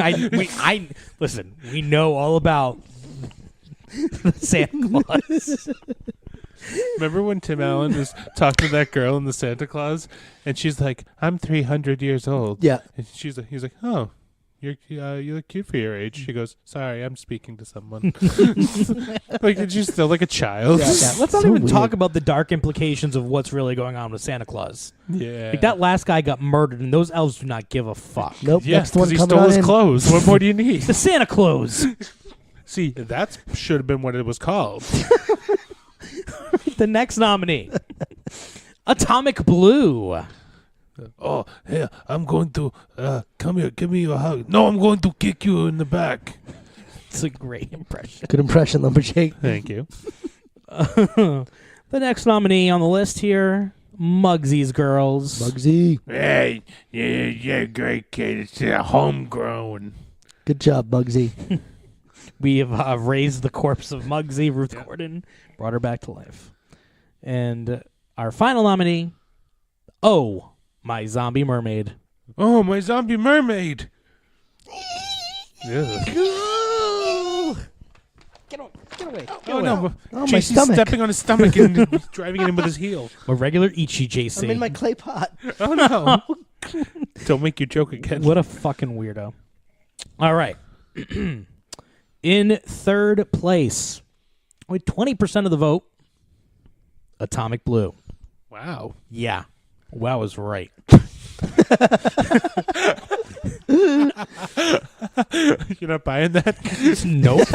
Listen, we know all about Santa Claus. Remember when Tim Allen was talking to that girl in the Santa Claus, and she's like, "I'm 300 years old." Yeah. And he's like, "Oh, you look cute for your age." She goes, "Sorry, I'm speaking to someone." Like, she's still like a child. Yeah, let's not So even weird. talk about the dark implications of what's really going on with Santa Claus. Yeah. Like, that last guy got murdered, and those elves do not give a fuck. Nope. Yeah, Next one because he coming stole on his in. clothes. What more do you need? The Santa Claus. See, that should have been what it was called. The next nominee, Atomic Blue. Oh, hey, I'm going to come here, give me a hug. No, I'm going to kick you in the back. It's a great impression. Good impression, Lumberjake. Thank you. The next nominee on the list here, Muggsy's Girls. Bugsy. Hey, yeah, great kid. It's homegrown. Good job, Bugsy. We have raised the corpse of Muggsy, Ruth Gordon, brought her back to life. And our final nominee, Oh, My Zombie Mermaid. Oh, my zombie mermaid. Ugh. Get away. way. Oh no! Oh, my JC's stomach. stepping on his stomach and driving it in with his heel. A regular Ichi JC. I'm in my clay pot. Oh no! Don't make your joke again. What a fucking weirdo. All right. In third place, with 20% of the vote, Atomic Blue. Wow. Yeah. Wow is right. You're not buying that? Nope.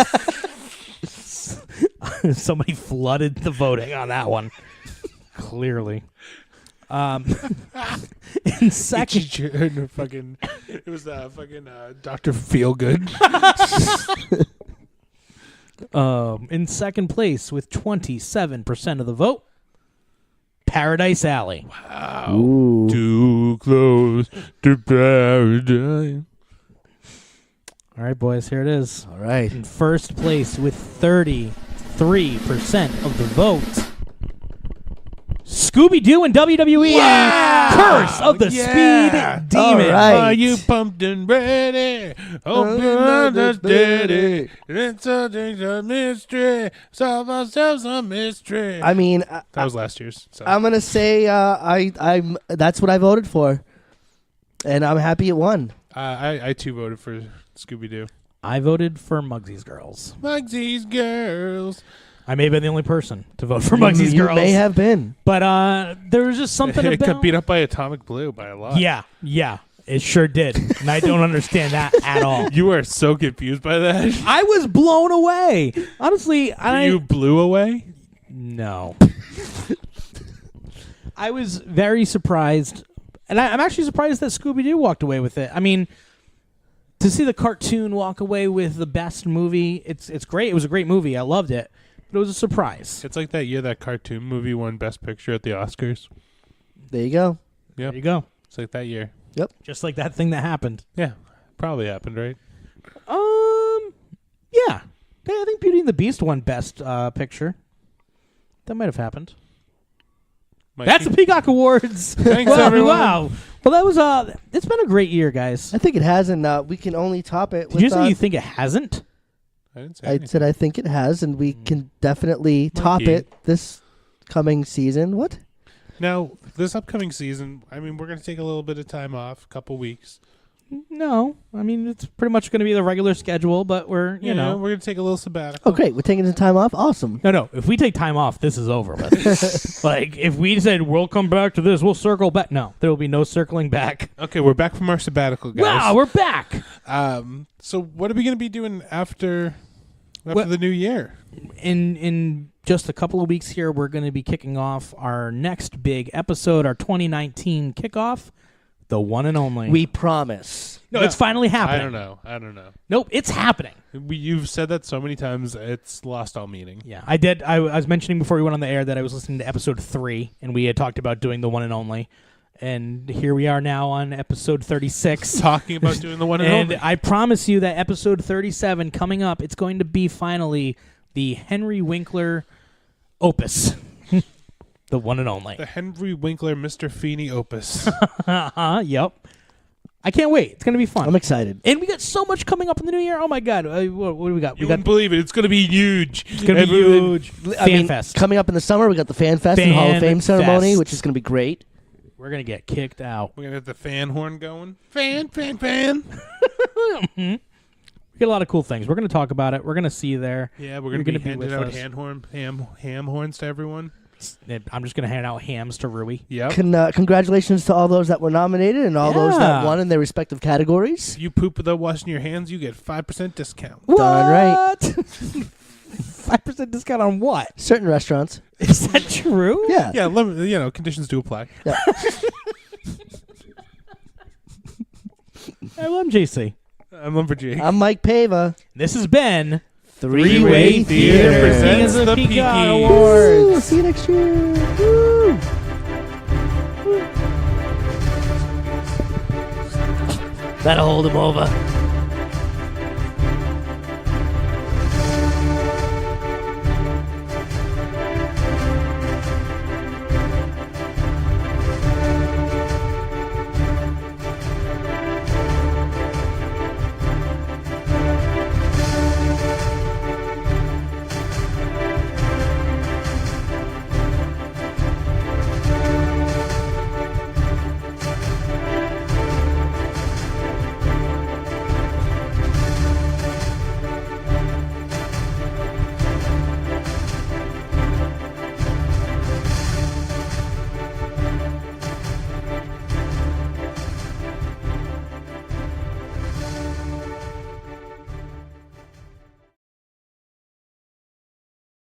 Somebody flooded the voting on that one. Clearly. In second, it was fucking Dr. Feelgood. in second place with 27% of the vote, Paradise Alley. Wow. Ooh. Too close to paradise. All right, boys, here it is. All right. In first place with 33% of the vote, Scooby-Doo and WWE Curse of the Speed Demon. All right. Are you pumped and ready? Open the steady. It's a mystery. Solve ourselves a mystery. I mean, that was last year's. So. I'm gonna say I'm. That's what I voted for, and I'm happy it won. I too voted for Scooby-Doo. I voted for Muggsy's Girls. Muggsy's Girls. I may have been the only person to vote for Muggsy's Girls. You may have been. But there was just something It about... got beat up by Atomic Blue by a lot. Yeah, it sure did. And I don't understand that at all. You are so confused by that. I was blown away. Honestly, You blew away? No. I was very surprised. And I'm actually surprised that Scooby-Doo walked away with it. I mean, to see the cartoon walk away with the best movie, it's great. It was a great movie. I loved it. But it was a surprise. It's like that year that cartoon movie won Best Picture at the Oscars. There you go. Yep. There you go. It's like that year. Yep. Just like that thing that happened. Yeah. Probably happened, right? Yeah. I think Beauty and the Beast won Best Picture. That might have happened. That's the Peacock Awards. Thanks, everyone. Wow. Well, that was it's been a great year, guys. I think it has, and we can only top it. Did you say you think it hasn't? I didn't say I anything. said I think it has, and we can definitely top it this coming season. What? Now, this upcoming season, I mean, we're going to take a little bit of time off, a couple weeks. No. I mean, it's pretty much going to be the regular schedule, but we're, you know. We're going to take a little sabbatical. Oh, great. We're taking some time off? Awesome. No. If we take time off, this is over with. Like, if we said, we'll come back to this, we'll circle back. No, there will be no circling back. Okay, we're back from our sabbatical, guys. Wow, we're back. So what are we going to be doing after the new year? In just a couple of weeks here, we're going to be kicking off our next big episode, our 2019 kickoff, the one and only. We promise. No, it's finally happening. I don't know. Nope, it's happening. You've said that so many times, it's lost all meaning. Yeah, I did. I was mentioning before we went on the air that I was listening to episode 3, and we had talked about doing the one and only. And here we are now on episode 36. Talking about doing the one and only. And I promise you that episode 37 coming up, it's going to be finally the Henry Winkler opus. The one and only. The Henry Winkler Mr. Feeney opus. Yep. I can't wait. It's going to be fun. I'm excited. And we got so much coming up in the new year. Oh, my God. What do we got? You wouldn't believe it. It's going to be huge. It's going to be huge. Fan Fest. Coming up in the summer, we got the Fan Fest and Hall of Fame ceremony, which is going to be great. We're going to get kicked out. We're going to have the fan horn going. Fan. We get a lot of cool things. We're going to talk about it. We're going to see you there. Yeah, we're going to be handing out us. ham horns to everyone. I'm just going to hand out hams to Rui. Yep. Congratulations to all those that were nominated and all those that won in their respective categories. If you poop without washing your hands, you get 5% discount. What? Darn right. 5% discount on what? Certain restaurants. Is that true? Yeah. Yeah, conditions do apply. Yeah. I'm JC. I'm Lumberjake. I'm Mike Pava. This has been Three-Way Theater presents the Peacock Peackies. Awards. See you next year. Woo. That'll hold him over.